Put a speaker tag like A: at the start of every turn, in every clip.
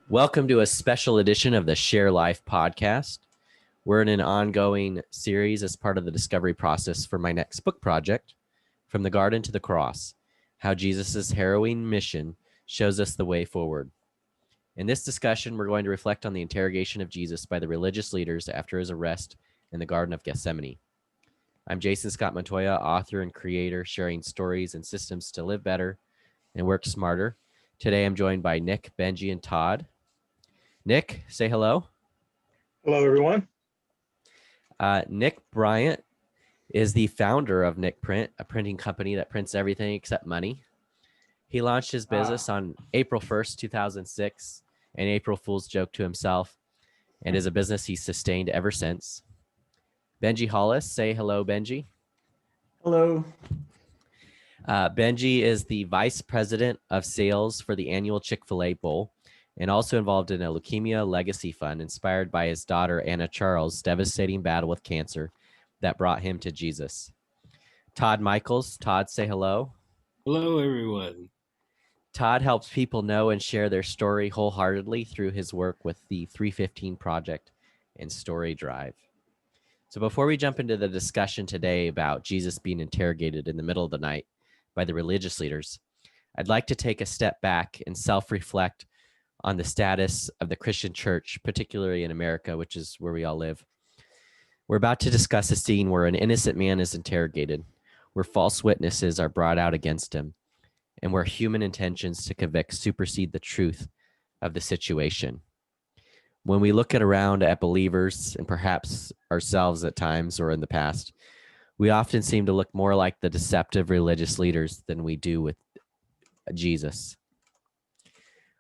A: Welcome to a special edition of the Share Life podcast. We're in an ongoing series as part of the discovery process for my next book project, From the Garden to the Cross, How Jesus' Harrowing Mission Shows Us the Way Forward. In this discussion, we're going to reflect on the interrogation of Jesus by the religious leaders after his arrest in the Garden of Gethsemane. I'm Jason Scott Montoya, author and creator, sharing stories and systems to live better and work smarter. Today, I'm joined by Nick, Benji, and Todd. Nick, say hello.
B: Hello, everyone.
A: Nick Bryant is the founder of Nick Print, a printing company that prints everything except money. He launched his business on April 1st, 2006, an April Fool's joke to himself, and is a business he's sustained ever since. Benji Hollis, say hello, Benji.
C: Hello.
A: Benji is the vice president of sales for the annual Chick-fil-A Bowl and also involved in a leukemia legacy fund inspired by his daughter Anna Charles' devastating battle with cancer that brought him to Jesus. Todd Michaels. Todd, say hello.
D: Hello, everyone.
A: Todd helps people know and share their story wholeheartedly through his work with the 315 Project and Story Drive. So before we jump into the discussion today about Jesus being interrogated in the middle of the night by the religious leaders, I'd like to take a step back and self-reflect on the status of the Christian church, particularly in America, which is where we all live. We're about to discuss a scene where an innocent man is interrogated, where false witnesses are brought out against him, and where human intentions to convict supersede the truth of the situation. When we look around at believers, and perhaps ourselves at times or in the past, we often seem to look more like the deceptive religious leaders than we do with Jesus.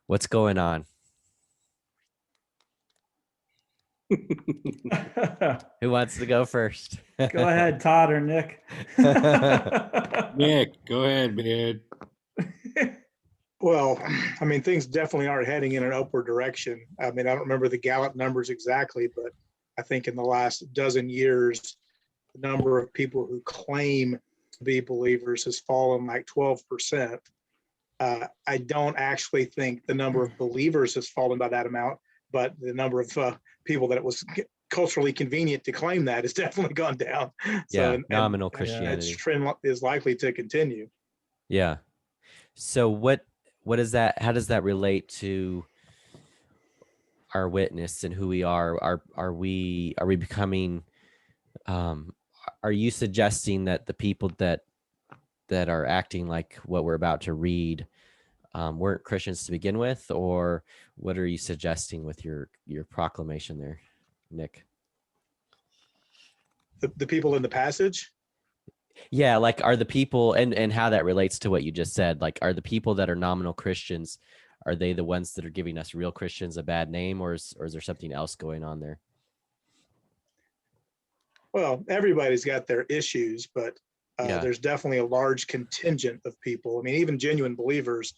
A: What's going on? Who wants to go first?
C: Go ahead, Todd or Nick.
D: Nick, go ahead, man.
B: Well, I mean, things definitely aren't heading in an upward direction. I mean, I don't remember the Gallup numbers exactly, but I think in the last dozen years, the number of people who claim to be believers has fallen like 12%. I don't actually think the number of believers has fallen by that amount, but the number of people that it was culturally convenient to claim that has definitely gone down.
A: Yeah,
B: So,
A: nominal Christianity.
B: Its trend is likely to continue.
A: Yeah. So what is that? How does that relate to our witness and who we are? Are we becoming? Are you suggesting that the people that are acting like what we're about to read weren't Christians to begin with, or what are you suggesting with your proclamation there, Nick?
B: The people in the passage?
A: Yeah, like are the people and how that relates to what you just said, like are the people that are nominal Christians, are they the ones that are giving us real Christians a bad name, or is there something else going on there?
B: Well, everybody's got their issues, but there's definitely a large contingent of people. I mean, even genuine believers,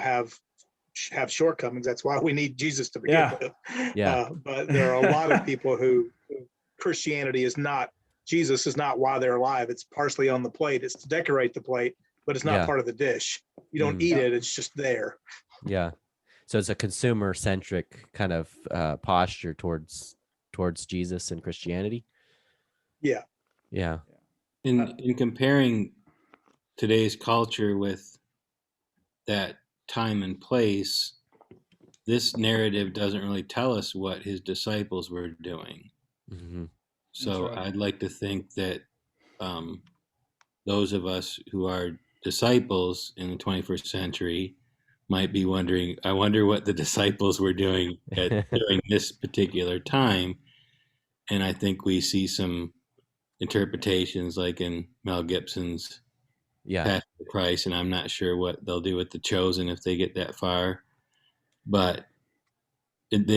B: have shortcomings. That's why we need Jesus to begin with.
A: Yeah.
B: But there are a lot of people who Christianity is not, Jesus is not why they're alive. It's partially on the plate. It's to decorate the plate, but it's not part of the dish. You don't eat it. It's just there.
A: Yeah. So it's a consumer-centric kind of posture towards Jesus and Christianity.
B: Yeah.
A: Yeah.
D: In comparing today's culture with that time and place, this narrative doesn't really tell us what his disciples were doing.
A: Mm-hmm.
D: So right. I'd like to think that those of us who are disciples in the 21st century might be wondering, I wonder what the disciples were doing during this particular time. And I think we see some interpretations like in Mel Gibson's Passion of Christ, and I'm not sure what they'll do with The Chosen if they get that far. But I'd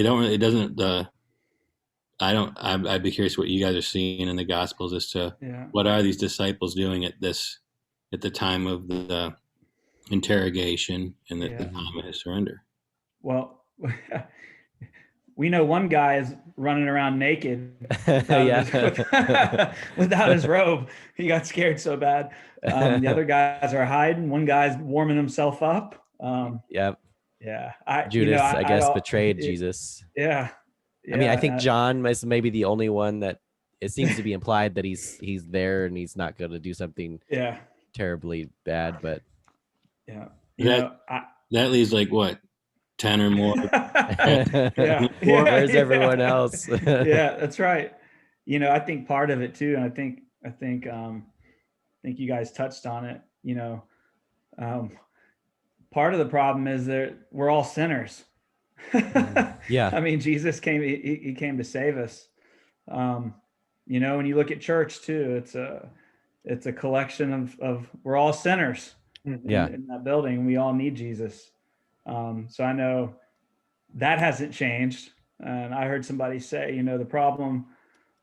D: be curious what you guys are seeing in the Gospels as to what are these disciples doing at the time of the interrogation and at the time of his surrender.
C: Well, we know one guy is running around naked without his robe. He got scared so bad. The other guys are hiding. One guy's warming himself up. Yeah.
A: Judas, I guess,
C: don't-
A: betrayed Jesus.
C: Yeah.
A: I mean, I
C: Yeah,
A: think John is maybe the only one that it seems to be implied that he's there and he's not going to do something
C: yeah.
A: terribly bad, but
C: Yeah.
D: That that leaves like what, 10 or more.
C: Yeah.
A: where's
C: Yeah.
A: everyone else?
C: Yeah, that's right. I think part of it too, and I think you guys touched on it. Um, part of the problem is that we're all sinners.
A: Yeah.
C: I mean, Jesus came. He came to save us. When you look at church too, it's a collection of we're all sinners
A: Yeah.
C: in that building. We all need Jesus. So I know that hasn't changed. And I heard somebody say,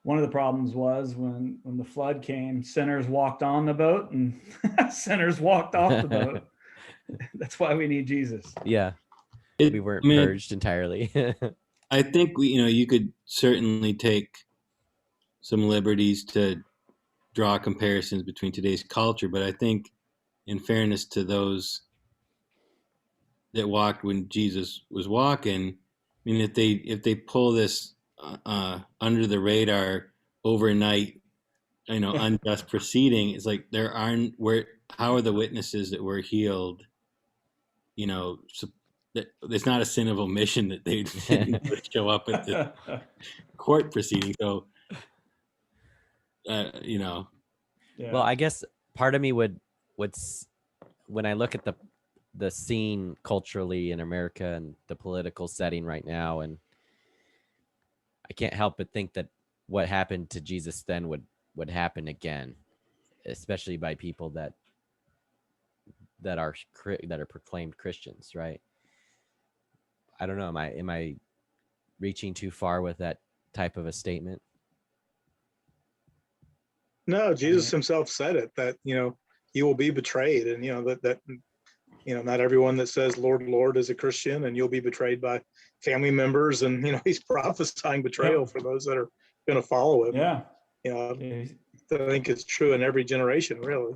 C: one of the problems was when the flood came, sinners walked on the boat and sinners walked off the boat. That's why we need Jesus.
A: Yeah. We weren't purged entirely.
D: I think you could certainly take some liberties to draw comparisons between today's culture, but I think, in fairness to those that walked when Jesus was walking, I mean, if they pull this under the radar overnight, unjust proceeding, it's like how are the witnesses that were healed? It's not a sin of omission that they didn't show up at the court proceeding. So,
C: Yeah.
A: Well, I guess part of me would when I look at the scene culturally in America and the political setting right now, and I can't help but think that what happened to Jesus then would happen again, especially by people that are proclaimed Christians, right? I don't know. Am I reaching too far with that type of a statement?
B: No, Jesus himself said it, that, you will be betrayed, and, that not everyone that says Lord, Lord is a Christian, and you'll be betrayed by family members. And, he's prophesying betrayal for those that are going to follow him.
C: Yeah.
B: I think it's true in every generation, really.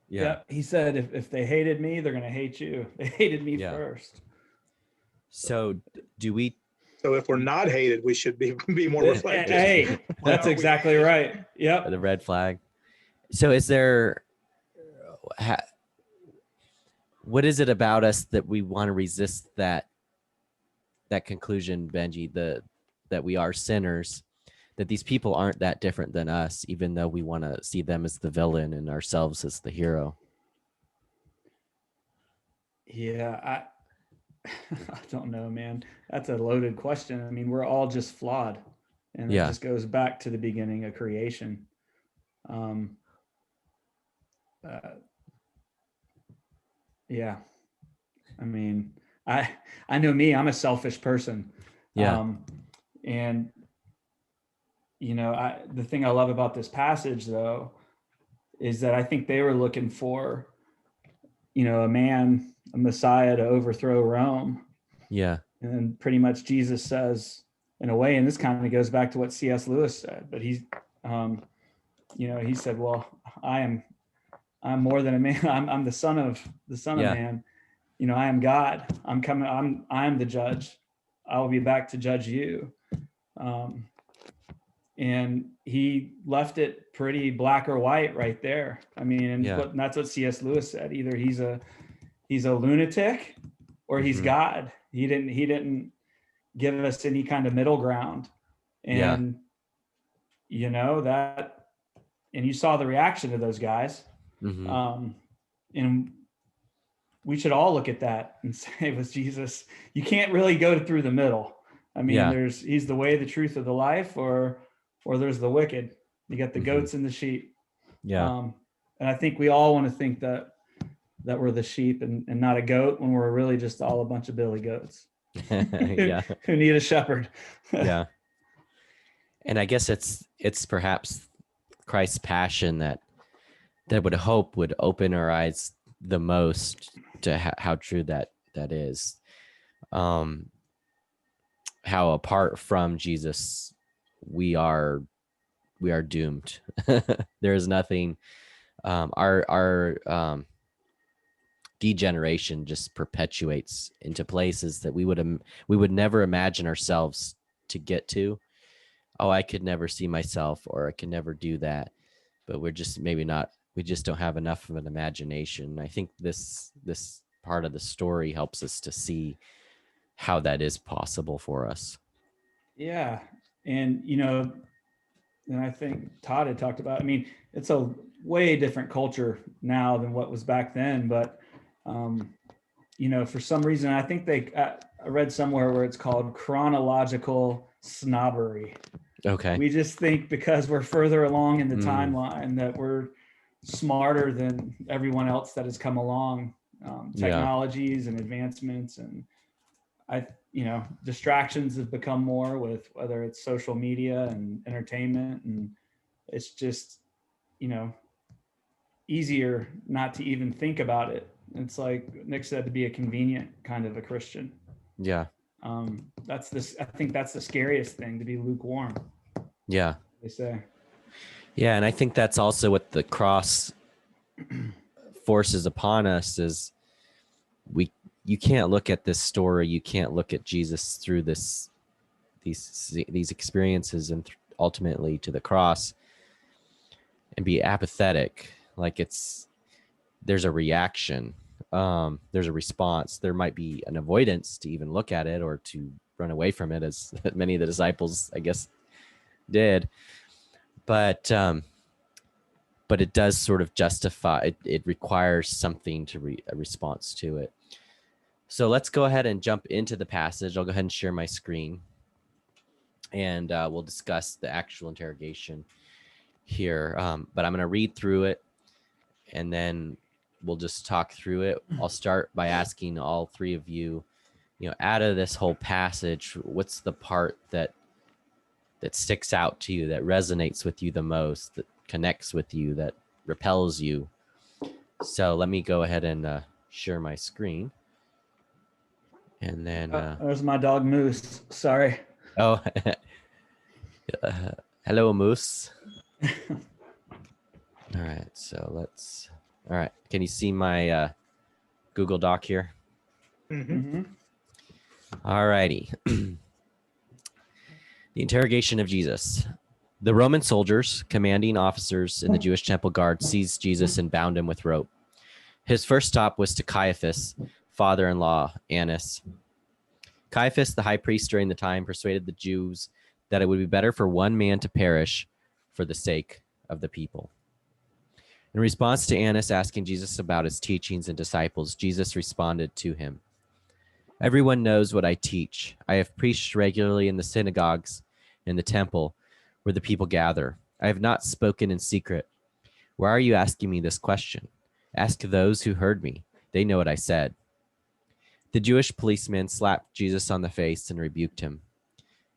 C: Yeah. He said, if they hated me, they're going to hate you. They hated me first.
A: So
B: So if we're not hated, we should be more reflective.
C: Hey, that's exactly right. Yep.
A: The red flag. So is there, what is it about us that we want to resist that conclusion, Benji, that we are sinners, that these people aren't that different than us, even though we want to see them as the villain and ourselves as the hero?
C: Yeah, I don't know, man. That's a loaded question. I mean, we're all just flawed, and it just goes back to the beginning of creation. Yeah, I mean, I know me. I'm a selfish person.
A: Yeah.
C: And the thing I love about this passage, though, is that I think they were looking for, a Messiah to overthrow Rome.
A: Yeah.
C: And pretty much Jesus says, in a way, and this kind of goes back to what C.S. Lewis said, but he said, well, I'm more than a man. I'm the son of man. I am God. I'm coming. I'm the judge. I will be back to judge you. And he left it pretty black or white right there. I mean, and that's what C.S. Lewis said. Either he's a lunatic or he's God. He didn't give us any kind of middle ground. And that, and you saw the reaction of those guys. And we should all look at that and say, with Jesus, you can't really go through the middle. I mean, he's the way, the truth, of the life, or there's the wicked. You got the goats and the sheep.
A: Yeah.
C: And I think we all want to think that we're the sheep and not a goat, when we're really just all a bunch of billy goats who need a shepherd.
A: Yeah. And I guess it's perhaps Christ's passion that would hope would open our eyes the most to how true that is. How apart from Jesus we are doomed. There is nothing. Our degeneration just perpetuates into places that we would never imagine ourselves to get to. Oh, I could never see myself, or I could never do that. But we're just maybe not. We just don't have enough of an imagination. I think this part of the story helps us to see how that is possible for us.
C: Yeah. And, and I think Todd had talked about, I mean, it's a way different culture now than what was back then. But, for some reason, I think I read somewhere where it's called chronological snobbery.
A: Okay.
C: We just think because we're further along in the timeline that we're smarter than everyone else that has come along, technologies and advancements. And distractions have become more with whether it's social media and entertainment, and it's just, easier not to even think about it. It's like Nick said, to be a convenient kind of a Christian.
A: Yeah.
C: I think that's the scariest thing, to be lukewarm.
A: Yeah.
C: They say.
A: Yeah. And I think that's also what the cross forces upon us is you can't look at this story. You can't look at Jesus through these experiences and ultimately to the cross and be apathetic. Like there's a reaction. There's a response. There might be an avoidance to even look at it or to run away from it, as many of the disciples, I guess, did. But it does sort of justify, it requires something a response to it. So let's go ahead and jump into the passage. I'll go ahead and share my screen, and we'll discuss the actual interrogation here. But I'm going to read through it, and then we'll just talk through it. I'll start by asking all three of you, out of this whole passage, what's the part that sticks out to you, that resonates with you the most, that connects with you, that repels you? So let me go ahead and share my screen. And then
C: there's my dog Moose. Sorry.
A: Oh, hello, Moose. All right, so all right. Can you see my Google Doc here?
B: Mm-hmm.
A: All righty. The interrogation of Jesus. The Roman soldiers, commanding officers in the Jewish temple guard, seized Jesus and bound him with rope. His first stop was to Caiaphas, father-in-law Annas. Caiaphas, the high priest during the time, persuaded the Jews that it would be better for one man to perish for the sake of the people. In response to Annas asking Jesus about his teachings and disciples, Jesus responded to him, "Everyone knows what I teach. I have preached regularly in the synagogues, in the temple, where the people gather. I have not spoken in secret. Why are you asking me this question? Ask those who heard me. They know what I said." The Jewish policeman slapped Jesus on the face and rebuked him.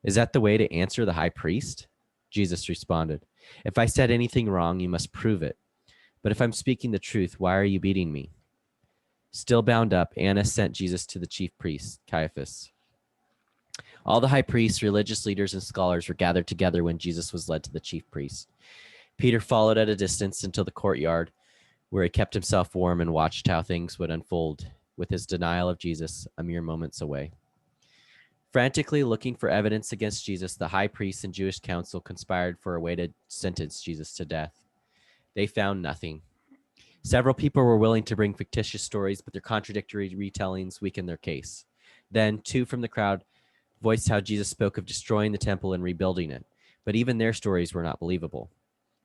A: "Is that the way to answer the high priest?" Jesus responded, "If I said anything wrong, you must prove it. But if I'm speaking the truth, why are you beating me?" Still bound up, Annas sent Jesus to the chief priest, Caiaphas. All the high priests, religious leaders, and scholars were gathered together when Jesus was led to the chief priest. Peter followed at a distance until the courtyard, where he kept himself warm and watched how things would unfold, with his denial of Jesus a mere moments away. Frantically looking for evidence against Jesus, the high priests and Jewish council conspired for a way to sentence Jesus to death. They found nothing. Several people were willing to bring fictitious stories, but their contradictory retellings weakened their case. Then, two from the crowd voiced how Jesus spoke of destroying the temple and rebuilding it, but even their stories were not believable.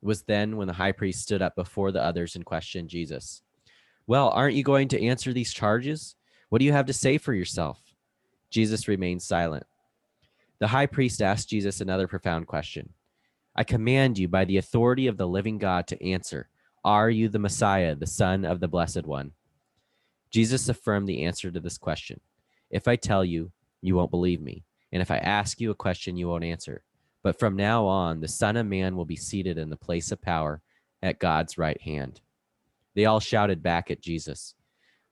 A: It was then when the high priest stood up before the others and questioned Jesus. "Well, aren't you going to answer these charges? What do you have to say for yourself?" Jesus remained silent. The high priest asked Jesus another profound question. "I command you by the authority of the living God to answer. Are you the Messiah, the Son of the Blessed One?" Jesus affirmed the answer to this question. "If I tell you, you won't believe me. And if I ask you a question, you won't answer. But from now on, the Son of Man will be seated in the place of power at God's right hand." They all shouted back at Jesus,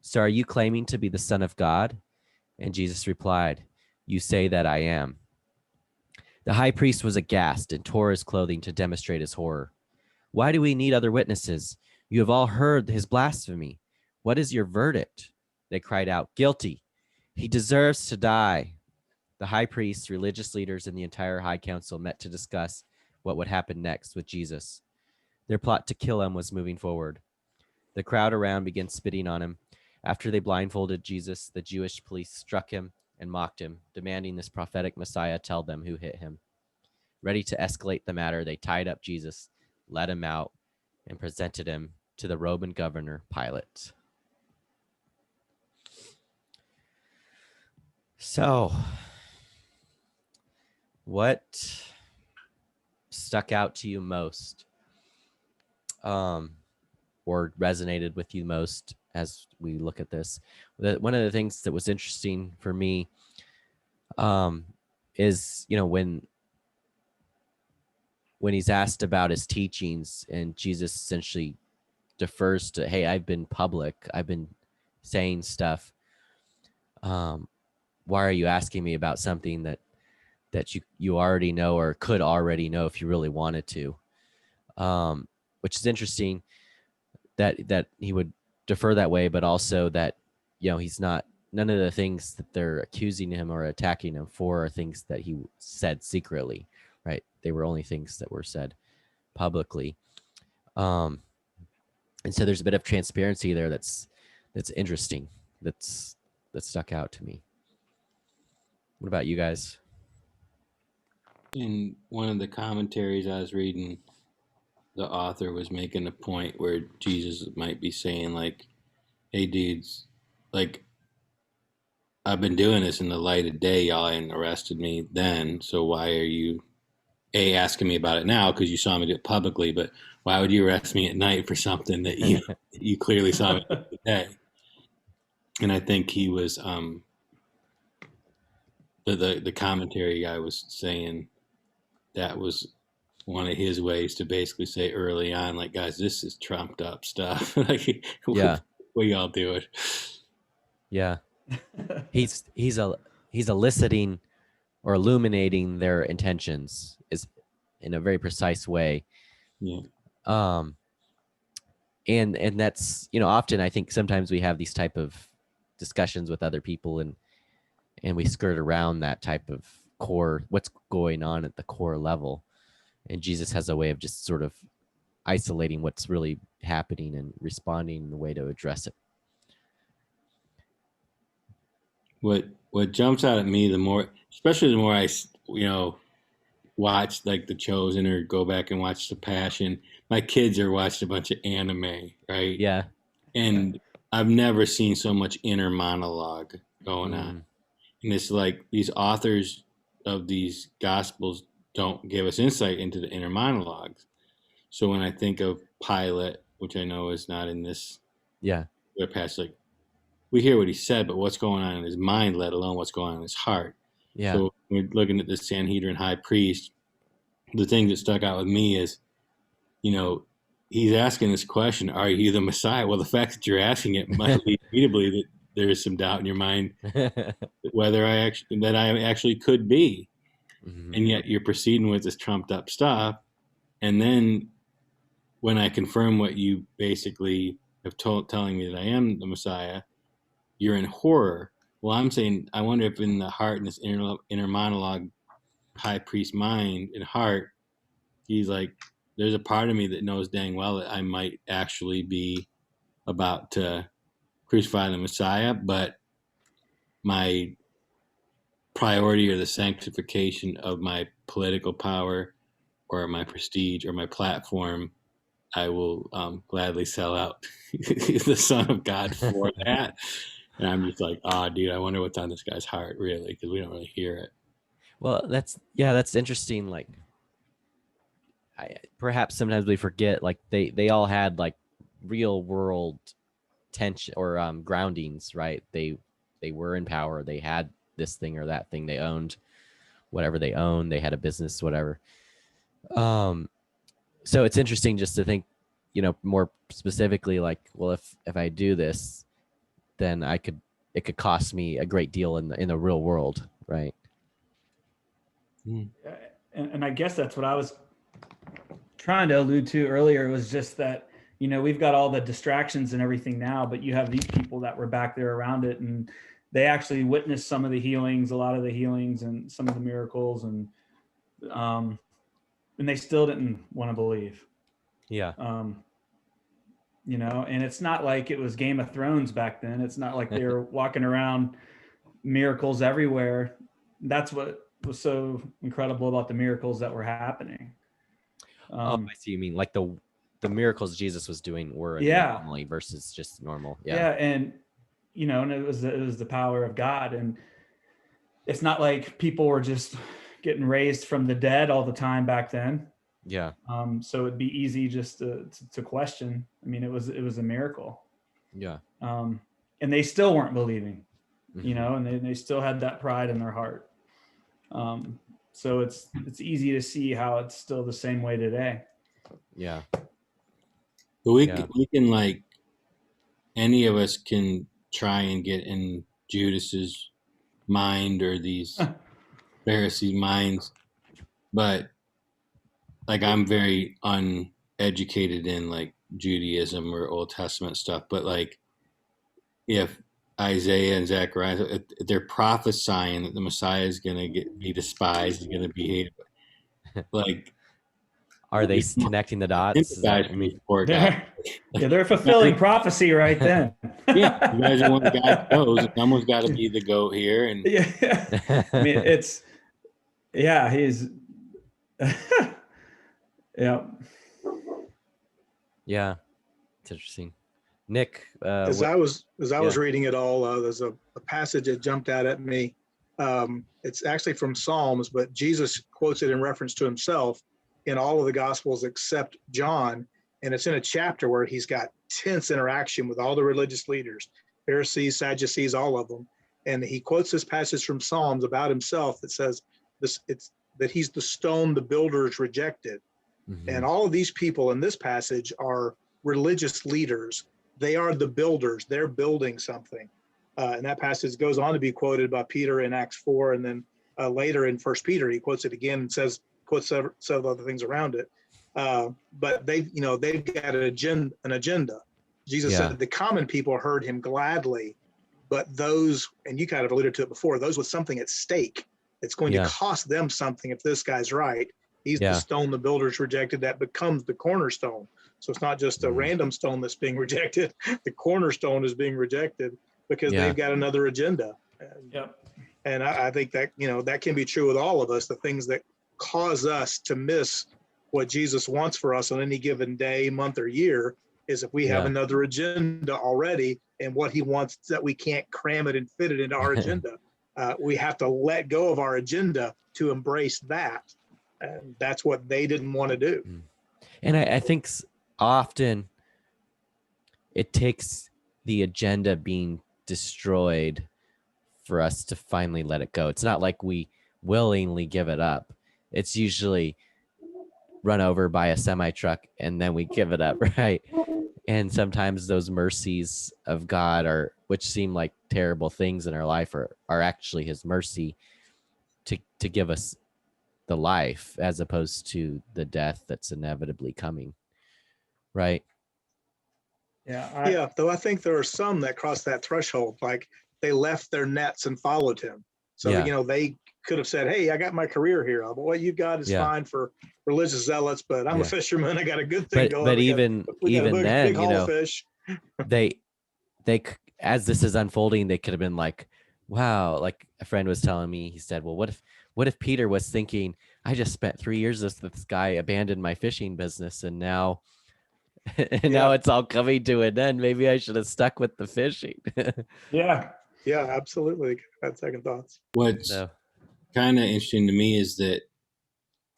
A: "So are you claiming to be the Son of God?" And Jesus replied, "You say that I am." The high priest was aghast and tore his clothing to demonstrate his horror. "Why do we need other witnesses? You have all heard his blasphemy. "What is your verdict?" They cried out, "Guilty. He deserves to die." The high priests, religious leaders, and the entire high council met to discuss what would happen next with Jesus. Their plot to kill him was moving forward. The crowd around began spitting on him. After they blindfolded Jesus, the Jewish police struck him and mocked him, demanding this prophetic Messiah tell them who hit him. Ready to escalate the matter, they tied up Jesus, let him out, and presented him to the Roman governor, Pilate. So, what stuck out to you most, or resonated with you most as we look at this? One of the things that was interesting for me is, when he's asked about his teachings, and Jesus essentially defers to, "Hey, I've been public. I've been saying stuff. Why are you asking me about something that you already know, or could already know if you really wanted to?" Which is interesting that he would defer that way, but also that, he's not, none of the things that they're accusing him or attacking him for are things that he said secretly, right? They were only things that were said publicly. And so there's a bit of transparency there that's interesting, that stuck out to me. What about you guys?
D: In one of the commentaries I was reading, the author was making a point where Jesus might be saying, like, "Hey, dudes, like, I've been doing this in the light of day. Y'all ain't arrested me then, so why are you asking me about it now? Because you saw me do it publicly, but why would you arrest me at night for something that you clearly saw me do today?" And I think he was the commentary guy was saying that was one of his ways to basically say early on, like, "Guys, this is trumped up stuff." Like,
A: Yeah.
D: what y'all doing?
A: Yeah. He's eliciting or illuminating their intentions is in a very precise way.
D: Yeah.
A: And that's, often I think sometimes we have these type of discussions with other people, and we skirt around that type of core, what's going on at the core level. And Jesus has a way of just sort of isolating what's really happening and responding in the way to address it.
D: What jumps out at me the more, especially the more I watch, like, The Chosen or go back and watch The Passion. My kids are watching a bunch of anime, right?
A: Yeah.
D: And I've never seen so much inner monologue going on. And it's like these authors of these gospels don't give us insight into the inner monologues. So when I think of Pilate, which I know is not in this passage, like, we hear what he said, but what's going on in his mind, let alone what's going on in his heart.
A: Yeah.
D: So we're looking at the Sanhedrin high priest. The thing that stuck out with me is, he's asking this question, "Are you the Messiah?" Well, the fact that you're asking it might lead me to believe that there is some doubt in your mind whether I actually could be.
A: Mm-hmm.
D: And yet you're proceeding with this trumped up stuff. And then when I confirm what you basically have telling me that I am the Messiah, you're in horror. Well, I'm saying, I wonder if in the heart, in this inner monologue, high priest mind and heart, he's like, there's a part of me that knows dang well that I might actually be about to crucify the Messiah, but my priority or the sanctification of my political power or my prestige or my platform, I will gladly sell out the Son of God for that. And I'm just like, dude, I wonder what's on this guy's heart, really, because we don't really hear it.
A: Well, that's interesting. Like, perhaps sometimes we forget, like, they all had, like, real world tension or groundings, right? They were in power. They had this thing or that thing. They owned whatever they owned. They had a business, whatever. So it's interesting just to think, more specifically, like, well, if I do this, then it could cost me a great deal in the real world, right?
C: And I guess that's what I was trying to allude to earlier, was just that, we've got all the distractions and everything now, but you have these people that were back there around it, and they actually witnessed some of the healings, a lot of the healings and some of the miracles, and they still didn't want to believe.
A: Yeah.
C: And it's not like it was Game of Thrones back then. It's not like they were walking around miracles everywhere. That's what was so incredible about the miracles that were happening.
A: I see. You mean like the miracles Jesus was doing were anomaly versus just normal.
C: Yeah. And it was the power of God. And it's not like people were just getting raised from the dead all the time back then.
A: Yeah.
C: So it'd be easy just to question. I mean, it was a miracle.
A: Yeah.
C: And they still weren't believing, and they still had that pride in their heart. So it's easy to see how it's still the same way today.
A: Yeah.
D: But we can, like, any of us can try and get in Judas's mind or these Pharisee minds, but like, I'm very uneducated in like Judaism or Old Testament stuff, but like, if Isaiah and Zechariah, they're prophesying that the Messiah is going to be despised, is going to be hated. Like,
A: are they connecting the dots?
D: Poor guy.
C: They're fulfilling prophecy right then.
D: Yeah, you guys are one guy goes. Someone's got to be the goat here, and
C: I mean, he's yeah.
A: Yeah, it's interesting. Nick,
B: as I was reading it all, there's a passage that jumped out at me. It's actually from Psalms, but Jesus quotes it in reference to himself in all of the Gospels except John, and it's in a chapter where he's got tense interaction with all the religious leaders, Pharisees, Sadducees, all of them, and he quotes this passage from Psalms about himself that says that he's the stone the builders rejected. Mm-hmm. And all of these people in this passage are religious leaders. They are the builders. They're building something. And that passage goes on to be quoted by Peter in Acts 4. And then later in 1 Peter, he quotes it again and quotes several other things around it. But they've got an agenda. Jesus said the common people heard him gladly, but those, and you kind of alluded to it before, those with something at stake, it's going to cost them something if this guy's right. He's the stone the builders rejected that becomes the cornerstone. So it's not just a random stone that's being rejected. The cornerstone is being rejected because they've got another agenda. And I think that, that can be true with all of us, the things that cause us to miss what Jesus wants for us on any given day, month, or year is if we have another agenda already and what he wants that we can't cram it and fit it into our agenda. We have to let go of our agenda to embrace that. And that's what they didn't want to do.
A: And I think often it takes the agenda being destroyed for us to finally let it go. It's not like we willingly give it up. It's usually run over by a semi truck and then we give it up, right? And sometimes those mercies of God which seem like terrible things in our life are actually his mercy to give us the life as opposed to the death that's inevitably coming, right?
B: Though I think there are some that cross that threshold, like they left their nets and followed him. So they could have said, hey, I got my career here. What you got is fine for religious zealots, but I'm a fisherman. I got a good thing going.
A: But even then,
B: fish.
A: they as this is unfolding, they could have been like, wow, like a friend was telling me, he said, well, what if Peter was thinking, I just spent 3 years with this guy, abandoned my fishing business, and now now it's all coming to an end. Maybe I should have stuck with the fishing.
B: Yeah, absolutely. I had second thoughts.
D: What's kind of interesting to me is that,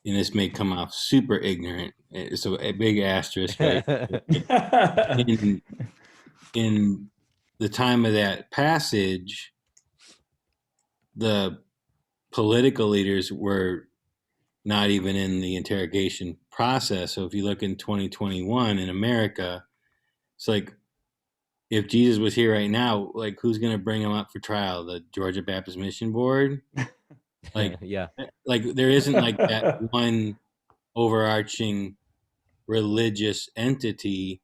D: and this may come off super ignorant, so a big asterisk, right? in the time of that passage, the political leaders were not even in the interrogation process. So if you look in 2021 in America, it's like, if Jesus was here right now, like, who's going to bring him up for trial? The Georgia Baptist Mission Board? Like, like there isn't like that one overarching religious entity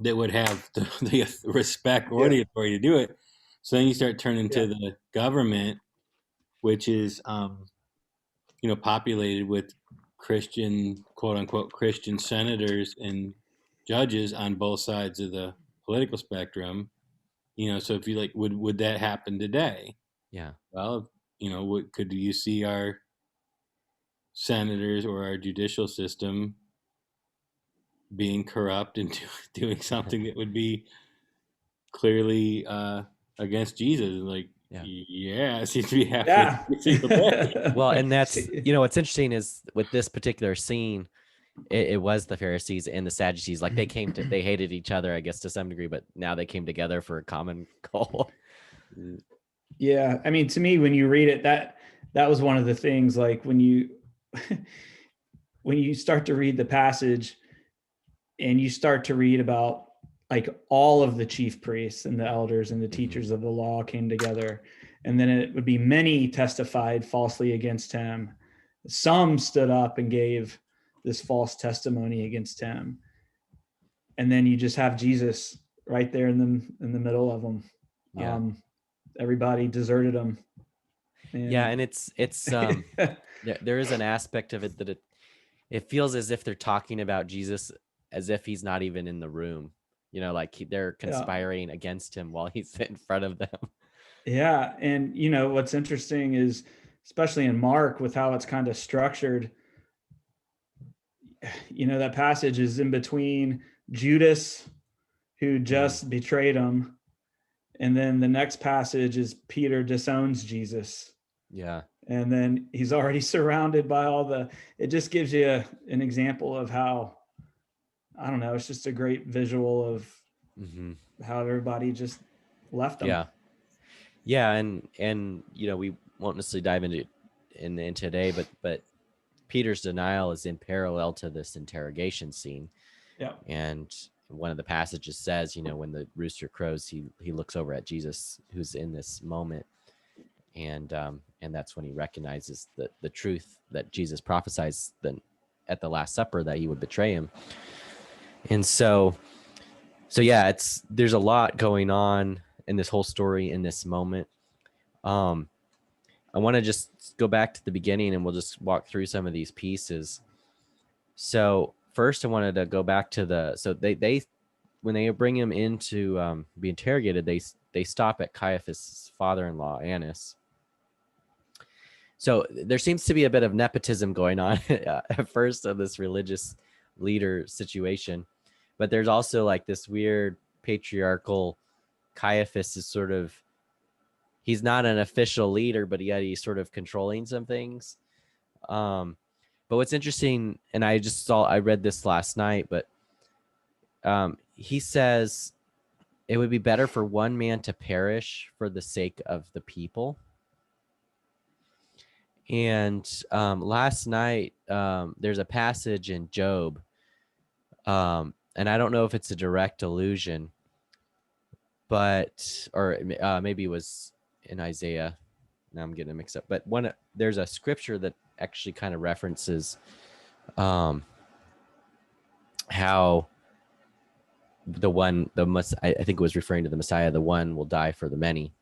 D: that would have the respect or
B: Yeah.
D: the authority to do it. So then you start turning
B: Yeah.
D: to the government, which is populated with Christian, quote unquote, Christian senators and judges on both sides of the political spectrum. So if you like, would that happen today?
A: Yeah.
D: Well, could you see our senators or our judicial system being corrupt and doing something that would be clearly against Jesus? Like,
A: Yeah.
D: yeah, it seems to be happening
C: Yeah.
D: every single day.
A: Well, and that's, what's interesting is with this particular scene, it was the Pharisees and the Sadducees. Like they hated each other, I guess, to some degree, but now they came together for a common goal.
C: Yeah, I mean, to me, when you read it, that was one of the things. Like when you when you start to read the passage, and you start to read about like all of the chief priests and the elders and the teachers of the law came together, and then it would be many testified falsely against him. Some stood up and gave this false testimony against him, and then you just have Jesus right there in the middle of them.
A: Yeah.
C: Everybody deserted him.
A: Yeah, and it's there is an aspect of it that it feels as if they're talking about Jesus as if he's not even in the room. Like they're conspiring against him while he's in front of them.
C: Yeah, and what's interesting is, especially in Mark, with how it's kind of structured, that passage is in between Judas, who just betrayed him, and then the next passage is Peter disowns Jesus.
A: Yeah.
C: And then he's already surrounded by it just gives you an example of how, I don't know, it's just a great visual of how everybody just left him.
A: Yeah. Yeah. And we won't necessarily dive into in today, but Peter's denial is in parallel to this interrogation scene.
C: Yeah.
A: And one of the passages says, when the rooster crows, he looks over at Jesus, who's in this moment. And that's when he recognizes the truth that Jesus prophesies then at the Last Supper, that he would betray him. And so yeah, there's a lot going on in this whole story in this moment. I want to just go back to the beginning and we'll just walk through some of these pieces. So first I wanted to go back to so they when they bring him in to be interrogated, they stop at Caiaphas' father-in-law, Annas. So there seems to be a bit of nepotism going on at first of this religious leader situation, but there's also like this weird patriarchal. Caiaphas is sort of, he's not an official leader, but yet he's sort of controlling some things. But what's interesting, and I read this last night, but he says it would be better for one man to perish for the sake of the people. And last night, there's a passage in Job, and I don't know if it's a direct allusion, or maybe it was in Isaiah. Now I'm getting it mixed up. But there's a scripture that actually kind of references how I think it was referring to the Messiah, the one will die for the many.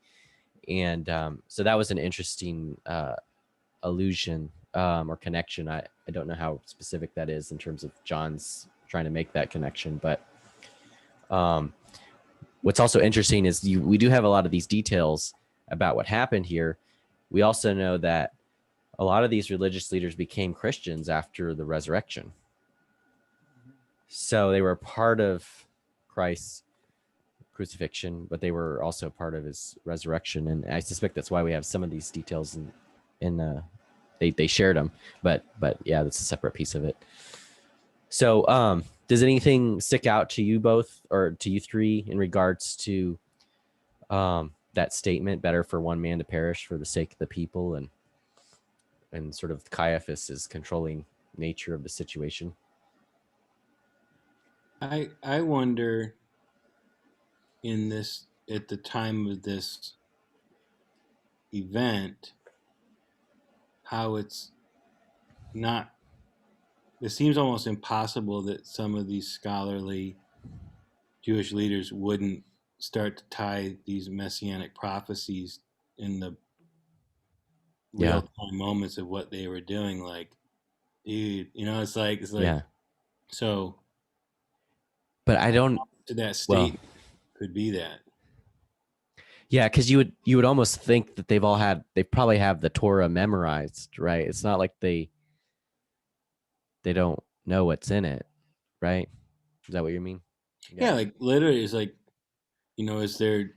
A: And so that was an interesting allusion or connection. I don't know how specific that is in terms of John's trying to make that connection, but what's also interesting is we do have a lot of these details about what happened here. We also know that a lot of these religious leaders became Christians after the resurrection. So they were part of Christ's crucifixion, but they were also part of his resurrection. And I suspect that's why we have some of these details in they shared them, but yeah, that's a separate piece of it. So does anything stick out to you both or to you three in regards to that statement, better for one man to perish for the sake of the people, and sort of Caiaphas' controlling nature of the situation?
D: I wonder at the time of this event, how it seems almost impossible that some of these scholarly Jewish leaders wouldn't start to tie these messianic prophecies in the real time moments of what they were doing. Like, dude, it's like
A: Yeah.
D: so.
A: But I don't.
D: To that
A: Well,
D: state could be that.
A: Yeah, because you would almost think that they probably have the Torah memorized, right? It's not like they don't know what's in it, right? Is that what you mean?
D: Yeah, like literally, it's like, is there,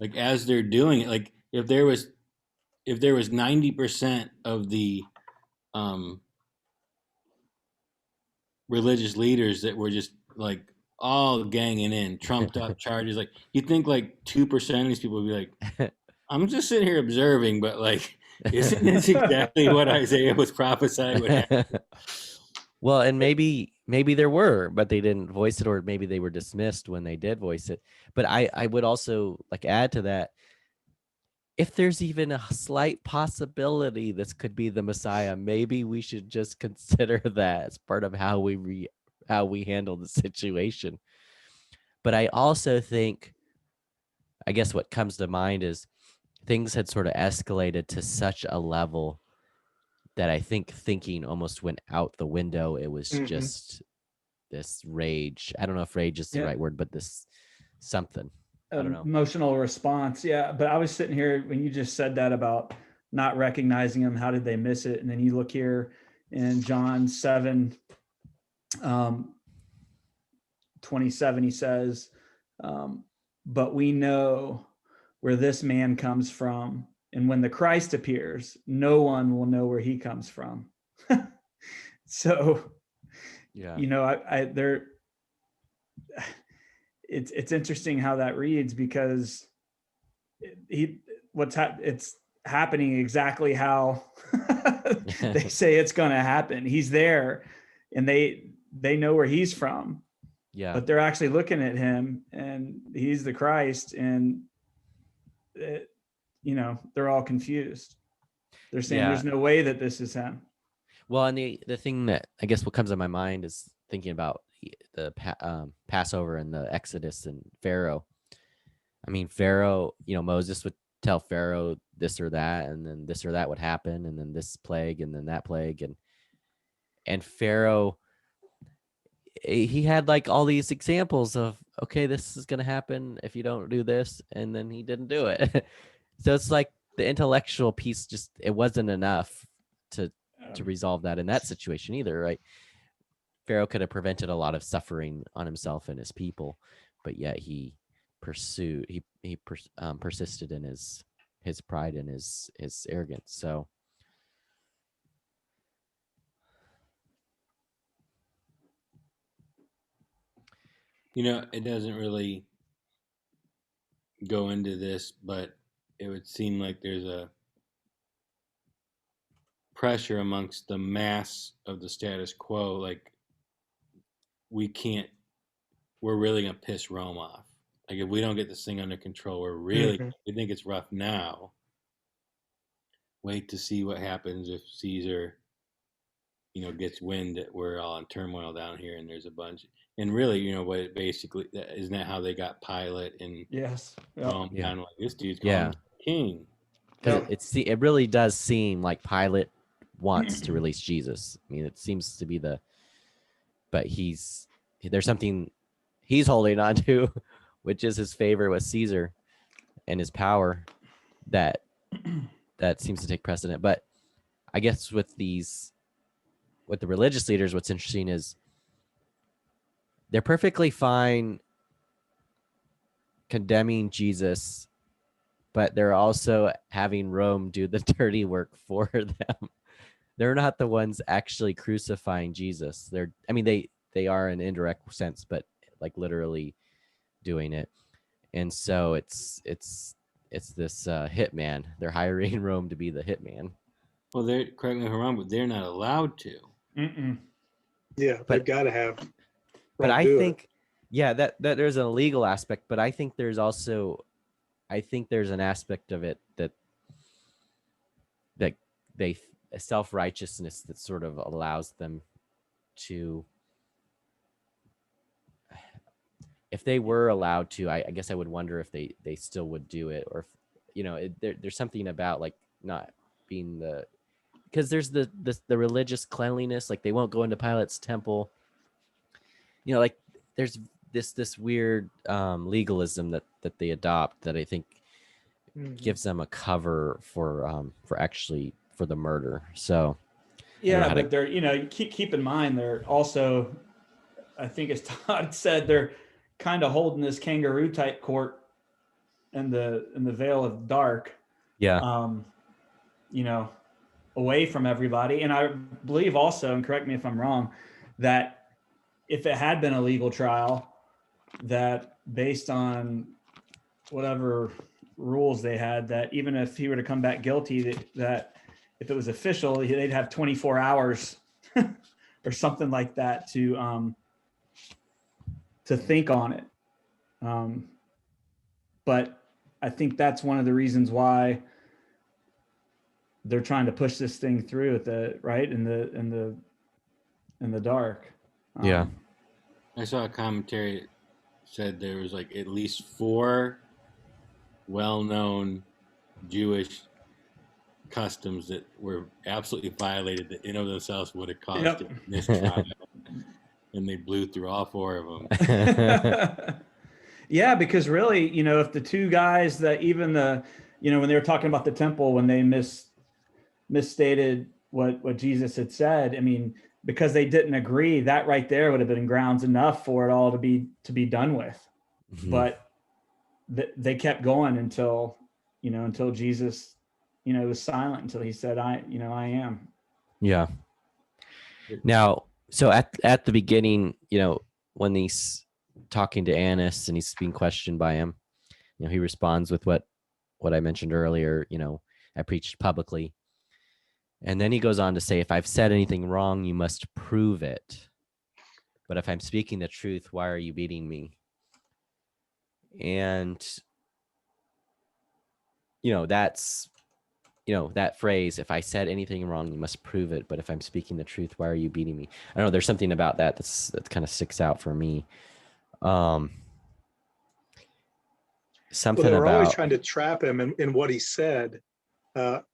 D: like, as they're doing it, like if there was 90% of the religious leaders that were just like all ganging in, trumped up charges, like you think like 2% of these people would be like, I'm just sitting here observing, but like, isn't this exactly what Isaiah was prophesying would happen?
A: Well, and maybe there were, but they didn't voice it, or maybe they were dismissed when they did voice it. But I would also like add to that, if there's even a slight possibility this could be the Messiah, maybe we should just consider that as part of how we handle the situation. But I also think, I guess what comes to mind is things had sort of escalated to such a level that I think thinking almost went out the window. It was just this rage. I don't know if rage is the right word, but this something. I don't know.
C: Emotional response. Yeah. But I was sitting here when you just said that about not recognizing him. How did they miss it? And then you look here in John 7, 27, he says, but we know where this man comes from. And when the Christ appears, no one will know where he comes from. So, it's interesting how that reads, because it's happening exactly how they say it's going to happen. He's there, and they know where he's from.
A: Yeah.
C: But they're actually looking at him, and he's the Christ, and they're all confused. They're saying there's no way that this is him.
A: Well, and the thing that I guess what comes to my mind is thinking about the Passover and the Exodus and Pharaoh. I mean, Pharaoh, Moses would tell Pharaoh this or that, and then this or that would happen, and then this plague, and then that plague, and Pharaoh, he had like all these examples of, okay, this is going to happen if you don't do this, and then he didn't do it. So it's like the intellectual piece, just, it wasn't enough to resolve that in that situation either, right? Pharaoh could have prevented a lot of suffering on himself and his people, but yet he persisted in his pride and his arrogance. So
D: it doesn't really go into this, but it would seem like there's a pressure amongst the mass of the status quo, like we're really gonna piss Rome off. Like if we don't get this thing under control, we think it's rough now. Wait to see what happens if Caesar, gets wind that we're all in turmoil down here, and there's a bunch. And really, what it basically, isn't that how they got Pilate and Rome down, like this dude's calling him king?
A: Because it really does seem like Pilate wants to release Jesus. I mean, it seems to be but there's something he's holding on to, which is his favor with Caesar and his power that seems to take precedent. But I guess with the religious leaders, what's interesting is they're perfectly fine condemning Jesus, but they're also having Rome do the dirty work for them. They're not the ones actually crucifying Jesus. They are in an indirect sense, but like literally doing it. And so it's this hitman. They're hiring Rome to be the hitman.
D: Well, correct me if I'm wrong, but they're not allowed to.
B: Yeah, they've got to have.
A: But I think, that there's an illegal aspect, but I think there's also, an aspect of it that they a self-righteousness that sort of allows them to, if they were allowed to, I guess I would wonder if they still would do it, or if, there's something about like not being because there's the religious cleanliness, like they won't go into Pilate's temple, like there's this weird legalism that they adopt that I think gives them a cover for actually for the murder. So
C: yeah, but they're, you keep in mind, they're also, I think as Todd said, they're kind of holding this kangaroo type court in the veil of dark,
A: yeah,
C: away from everybody. And I believe also, and correct me if I'm wrong, that if it had been a legal trial, that based on whatever rules they had, that even if he were to come back guilty, that if it was official, they'd have 24 hours or something like that to think on it. But I think that's one of the reasons why they're trying to push this thing through at the right in the dark.
A: Yeah.
D: I saw a commentary that said there was like at least 4 well-known Jewish customs that were absolutely violated that in of themselves would have caused it in this trial. And they blew through all 4 of them.
C: Yeah, because really, if the 2 guys that even when they were talking about the temple, when they misstated what Jesus had said, I mean, because they didn't agree, that right there would have been grounds enough for it all to be done with. Mm-hmm. But they kept going until Jesus, was silent until he said, I am.
A: Yeah. Now, so at the beginning, when he's talking to Annas and he's being questioned by him, he responds with what I mentioned earlier, I preached publicly. And then he goes on to say, if I've said anything wrong, you must prove it. But if I'm speaking the truth, why are you beating me? And, that's, that phrase, if I said anything wrong, you must prove it. But if I'm speaking the truth, why are you beating me? I don't know. There's something about that that kind of sticks out for me. Something
B: they were
A: about
B: always trying to trap him in what he said.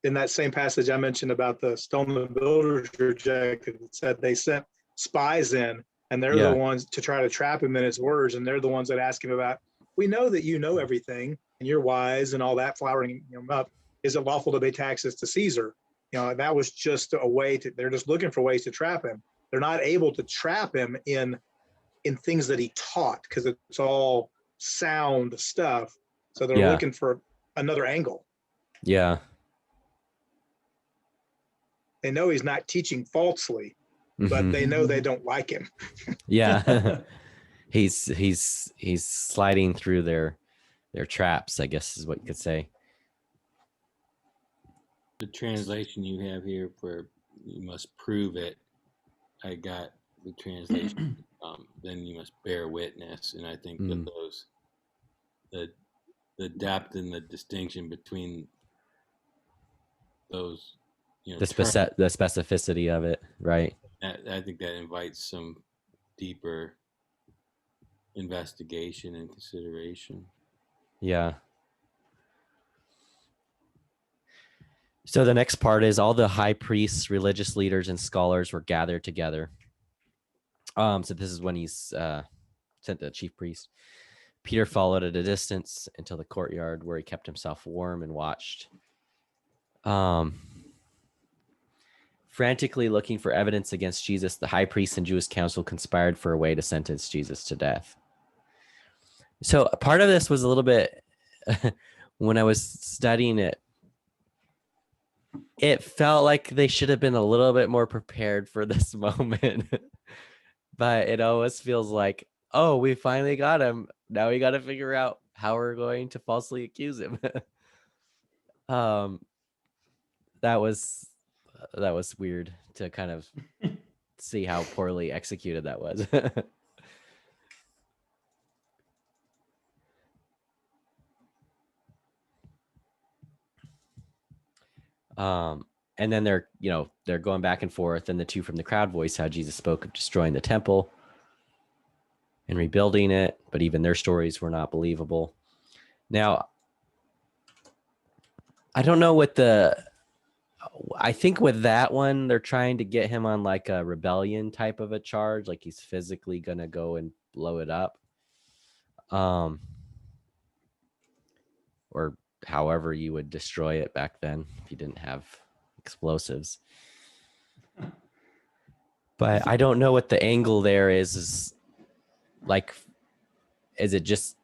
B: In that same passage I mentioned about the stone the builders rejected, it said they sent spies in, and they're the ones to try to trap him in his words, and they're the ones that ask him about, we know that you know everything and you're wise and all that, flowering him up. Is it lawful to pay taxes to Caesar? That was just a way they're just looking for ways to trap him. They're not able to trap him in things that he taught because it's all sound stuff. So they're looking for another angle.
A: Yeah.
B: They know he's not teaching falsely, but they know they don't like him.
A: Yeah. he's sliding through their traps, I guess is what you could say.
D: The translation you have here for you must prove it, I got the translation, then you must bear witness. And I think that those, the depth and the distinction between those,
A: the specificity of it, right?
D: I think that invites some deeper investigation and consideration.
A: Yeah. So the next part is all the high priests, religious leaders, and scholars were gathered together. So this is when he's sent the chief priest. Peter followed at a distance until the courtyard where he kept himself warm and watched. Frantically looking for evidence against Jesus, the high priest and Jewish council conspired for a way to sentence Jesus to death. So part of this was a little bit, when I was studying it, it felt like they should have been a little bit more prepared for this moment. But it always feels like, oh, we finally got him. Now we got to figure out how we're going to falsely accuse him. That was weird to kind of see how poorly executed that was. And then they're going back and forth, and the two from the crowd voice how Jesus spoke of destroying the temple. and rebuilding it, but even their stories were not believable. Now, I don't know what I think with that one, they're trying to get him on like a rebellion type of a charge, like he's physically going to go and blow it up. Or however you would destroy it back then if you didn't have explosives. But I don't know what the angle there is like, is it just,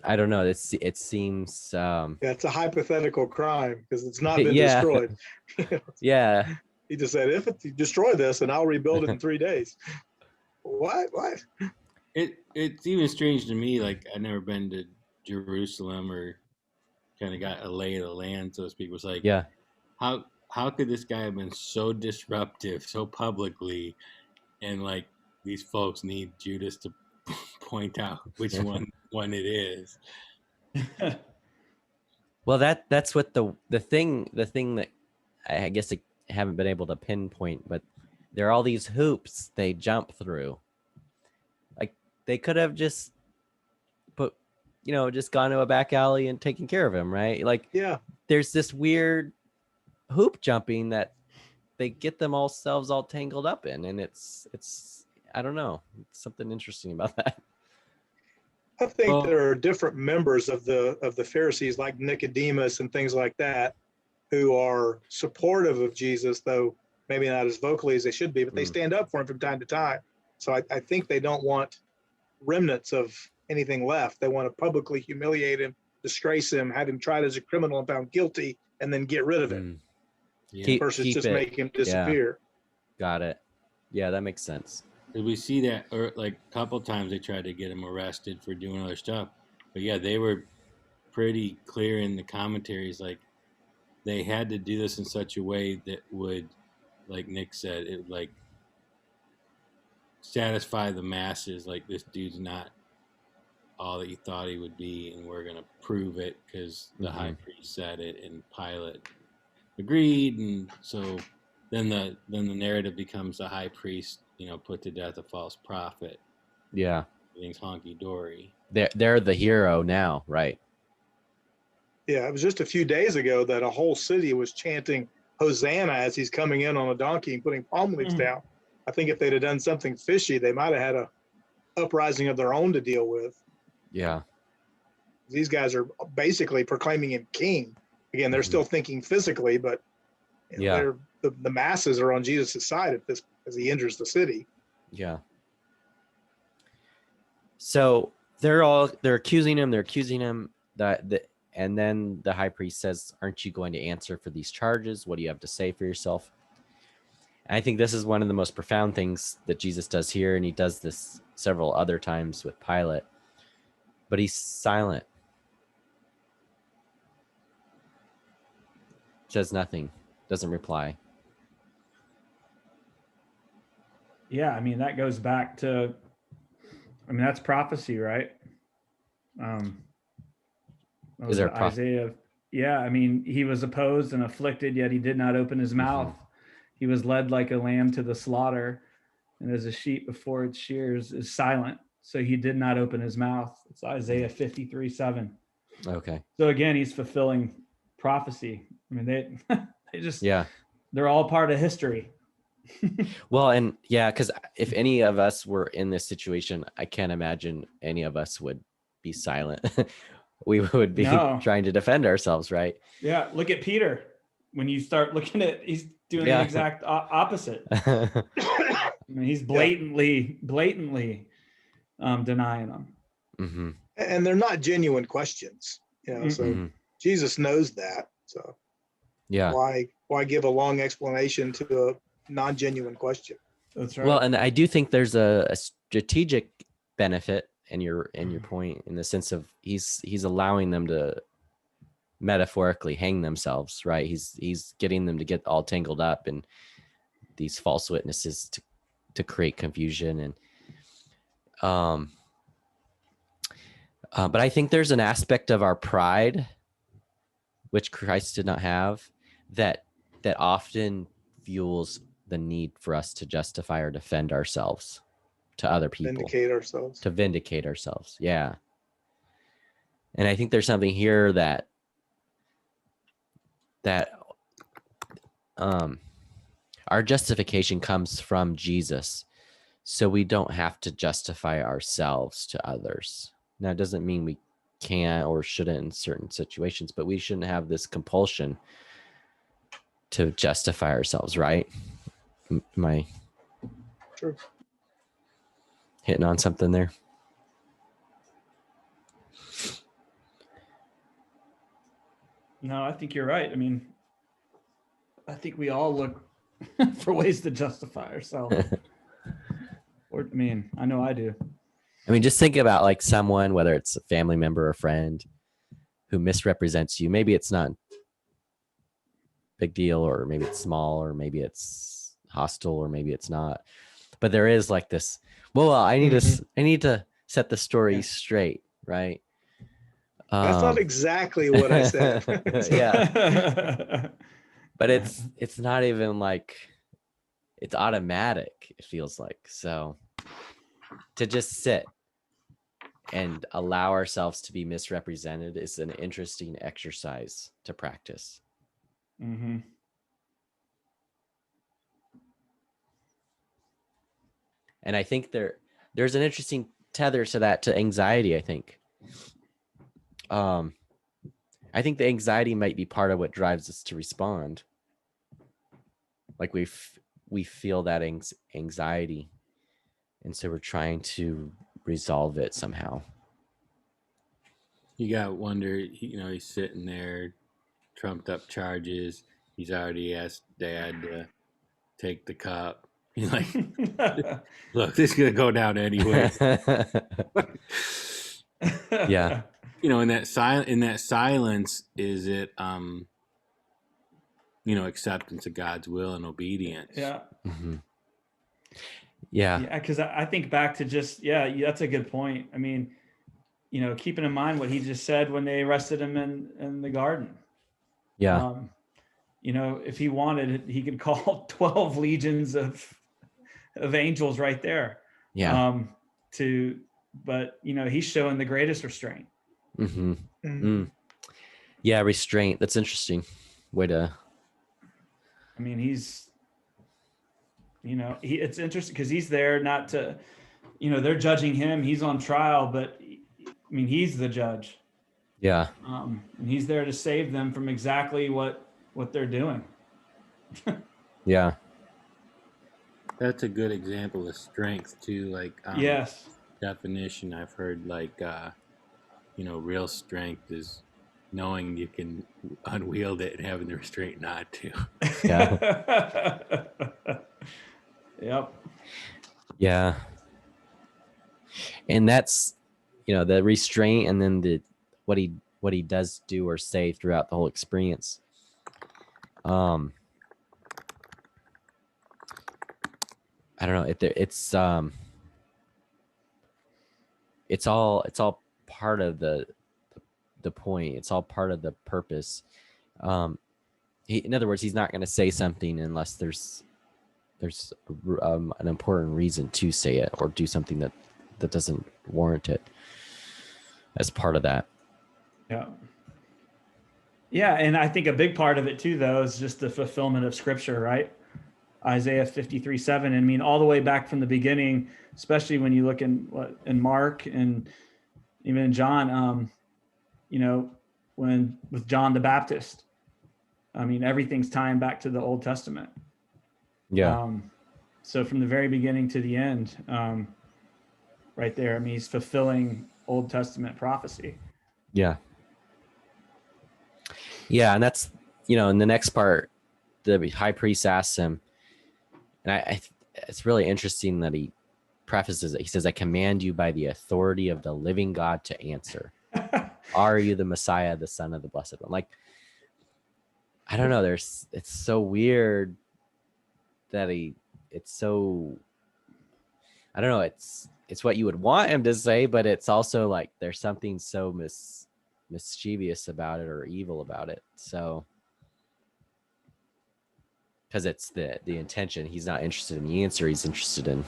A: I don't know. It seems.
B: Yeah, it's a hypothetical crime because it's not been
A: Yeah.
B: destroyed.
A: Yeah.
B: He just said, if you destroy this, and I'll rebuild it in 3 days. What?
D: It's even strange to me. Like, I've never been to Jerusalem or kind of got a lay of the land, so to speak. Was like,
A: Yeah.
D: How could this guy have been so disruptive so publicly, and like these folks need Judas to point out which one it is.
A: Well, that's what the thing that I guess I haven't been able to pinpoint, but there are all these hoops they jump through. Like they could have just just gone to a back alley and taken care of him, right? Like,
B: yeah,
A: there's this weird hoop jumping that they get themselves all tangled up in, and it's I don't know, it's something interesting about that.
B: I think there are different members of the Pharisees, like Nicodemus and things like that, who are supportive of Jesus, though maybe not as vocally as they should be, but they stand up for him from time to time. So I think they don't want remnants of anything left. They want to publicly humiliate him, disgrace him, have him tried as a criminal and found guilty, and then get rid of it.
D: Yeah.
B: Versus just make him disappear.
A: Yeah. Got it. Yeah, that makes sense.
D: We see that, or like a couple times they tried to get him arrested for doing other stuff, but yeah, they were pretty clear in the commentaries. Like, they had to do this in such a way that would, like Nick said, it like satisfy the masses. Like, this dude's not all that you thought he would be, and we're gonna prove it because the high priest said it, and Pilate agreed, and so then the narrative becomes the high priest, put to death a false prophet.
A: Yeah,
D: everything's honky dory.
A: They're the hero now, right?
B: Yeah, it was just a few days ago that a whole city was chanting Hosanna as he's coming in on a donkey and putting palm leaves down. I think if they'd have done something fishy, they might have had a uprising of their own to deal with.
A: Yeah.
B: These guys are basically proclaiming him king. Again, they're still thinking physically, but the masses are on Jesus' side as he enters the city.
A: Yeah. So they're accusing him. They're accusing him and then the high priest says, "Aren't you going to answer for these charges? What do you have to say for yourself?" And I think this is one of the most profound things that Jesus does here, and he does this several other times with Pilate. But he's silent. Says nothing. Doesn't reply.
C: Yeah, I mean, that goes back to, that's prophecy, right?
A: Is there
C: Isaiah? Yeah, I mean, he was opposed and afflicted, yet he did not open his mouth. He was led like a lamb to the slaughter, and as a sheep before its shears is silent, so he did not open his mouth. It's Isaiah 53:7.
A: Okay.
C: So again, he's fulfilling prophecy. I mean, they just, they're all part of history.
A: Well, and because if any of us were in this situation, I can't imagine any of us would be silent. We would be trying to defend ourselves, right?
C: Yeah, look at Peter. When you start looking at, he's doing the exact opposite. I mean, he's blatantly denying them.
B: And they're not genuine questions, so Jesus knows that. So why give a long explanation to a non-genuine question?
C: That's right.
A: Well, and I do think there's a strategic benefit in your point, in the sense of he's allowing them to metaphorically hang themselves, right? He's getting them to get all tangled up in these false witnesses to create confusion, and but I think there's an aspect of our pride which Christ did not have that often fuels the need for us to justify or defend ourselves, to other people,
B: Vindicate ourselves.
A: to vindicate ourselves. Yeah. And I think there's something here that our justification comes from Jesus. So we don't have to justify ourselves to others. Now, it doesn't mean we can't or shouldn't in certain situations, but we shouldn't have this compulsion to justify ourselves, right? Am I
B: True.
A: hitting on something there?
C: No, I think you're right. I mean, I think we all look for ways to justify ourselves. Or, I mean, I know I do.
A: I mean, just think about like someone, whether it's a family member or friend, who misrepresents you. Maybe it's not big deal, or maybe it's small, or maybe it's hostile, or maybe it's not. But there is like this, well, I need to set the story straight, right?
B: That's not exactly what I said.
A: Yeah. But it's not even like, it's automatic, it feels like. So to just sit and allow ourselves to be misrepresented is an interesting exercise to practice.
C: Mm-hmm.
A: And I think there's an interesting tether to that, to anxiety, I think. I think the anxiety might be part of what drives us to respond. Like we feel that anxiety, and so we're trying to resolve it somehow.
D: You got to wonder, he's sitting there, trumped up charges. He's already asked Dad to take the cup. He's like, look, this is going to go down anyway.
A: Yeah.
D: In that silence, is it, acceptance of God's will and obedience?
C: Yeah.
A: Mm-hmm. Yeah.
C: Yeah. Because I think back to just, that's a good point. I mean, keeping in mind what he just said when they arrested him in the garden.
A: Yeah.
C: If he wanted, he could call 12 legions of angels right there.
A: Yeah.
C: But he's showing the greatest restraint.
A: Mm-hmm. Mm. Yeah, restraint. That's interesting way to.
C: I mean, it's interesting because he's there not to, they're judging him. He's on trial, but I mean, he's the judge.
A: Yeah.
C: And he's there to save them from exactly what they're doing.
A: Yeah.
D: That's a good example of strength too. Like,
C: yes.
D: Definition I've heard, like, real strength is knowing you can unwield it and having the restraint not to.
A: Yeah.
C: Yep.
A: Yeah. And that's, the restraint, and then what he does do or say throughout the whole experience. I don't know. It's all part of the point. It's all part of the purpose. In other words, he's not going to say something unless there's an important reason to say it, or do something that doesn't warrant it as part of that.
C: Yeah. Yeah. And I think a big part of it too, though, is just the fulfillment of scripture, right? Isaiah 53:7. I mean, all the way back from the beginning, especially when you look in Mark and even in John, when with John the Baptist, I mean, everything's tying back to the Old Testament.
A: Yeah.
C: So from the very beginning to the end, right there, I mean, he's fulfilling Old Testament prophecy.
A: Yeah. Yeah. And that's, in the next part, the high priest asks him, and it's really interesting that he prefaces it. He says, "I command you by the authority of the living God to answer. Are you the Messiah, the Son of the Blessed One?" Like, I don't know. It's so weird that it's so, I don't know. It's what you would want him to say, but it's also like there's something so mischievous about it, or evil about it. So, because it's the intention. He's not interested in the answer. He's interested in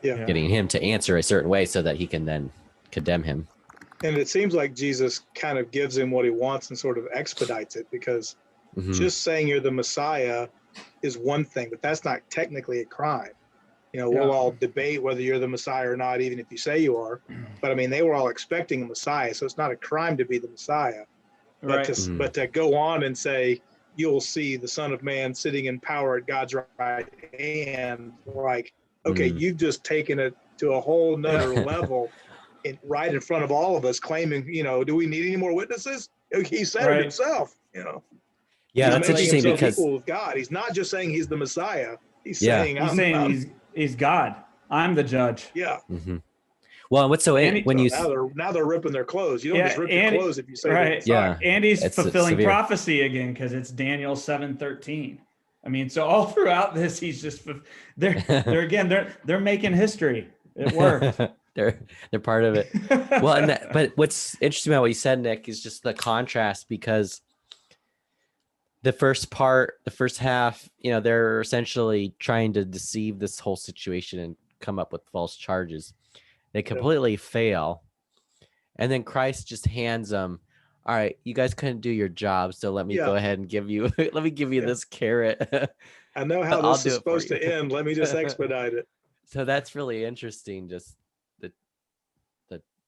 B: Yeah.
A: getting him to answer a certain way so that he can then condemn him.
B: And it seems like Jesus kind of gives him what he wants and sort of expedites it, because
A: Mhm.
B: just saying you're the Messiah is one thing, but that's not technically a crime. We'll all debate whether you're the Messiah or not, even if you say you are. But I mean, they were all expecting a Messiah, so it's not a crime to be the Messiah. But
C: Right.
B: but to go on and say you'll see the Son of Man sitting in power at God's right hand, like, okay, you've just taken it to a whole nother level, right in front of all of us, claiming, do we need any more witnesses? He said it himself.
A: Yeah,
B: he's
A: that's
B: making
A: interesting
B: himself
A: because
B: equal with God. He's not just saying he's the Messiah. He's
A: Yeah.
B: saying
C: He's saying he's God. I'm the judge.
B: yeah.
A: Mhm. Well, what's so
C: And
A: when you
B: Now they're ripping their clothes. You don't just rip your clothes if you say
C: right.
B: the Messiah.
A: Yeah.
C: And he's
A: It's
C: fulfilling
A: severe.
C: prophecy again, because it's Daniel 7:13. I mean, so all throughout this, he's just they're making history. It worked.
A: they're part of it. Well, but what's interesting about what you said, Nick, is just the contrast, because the first half, they're essentially trying to deceive this whole situation and come up with false charges. They completely fail. And then Christ just hands them, all right, you guys couldn't do your job, so let me go ahead and give you this carrot.
B: I know how
A: I'll
B: this
A: do
B: is
A: it for
B: supposed to
A: you.
B: end. Let me just expedite it.
A: So that's really interesting, just the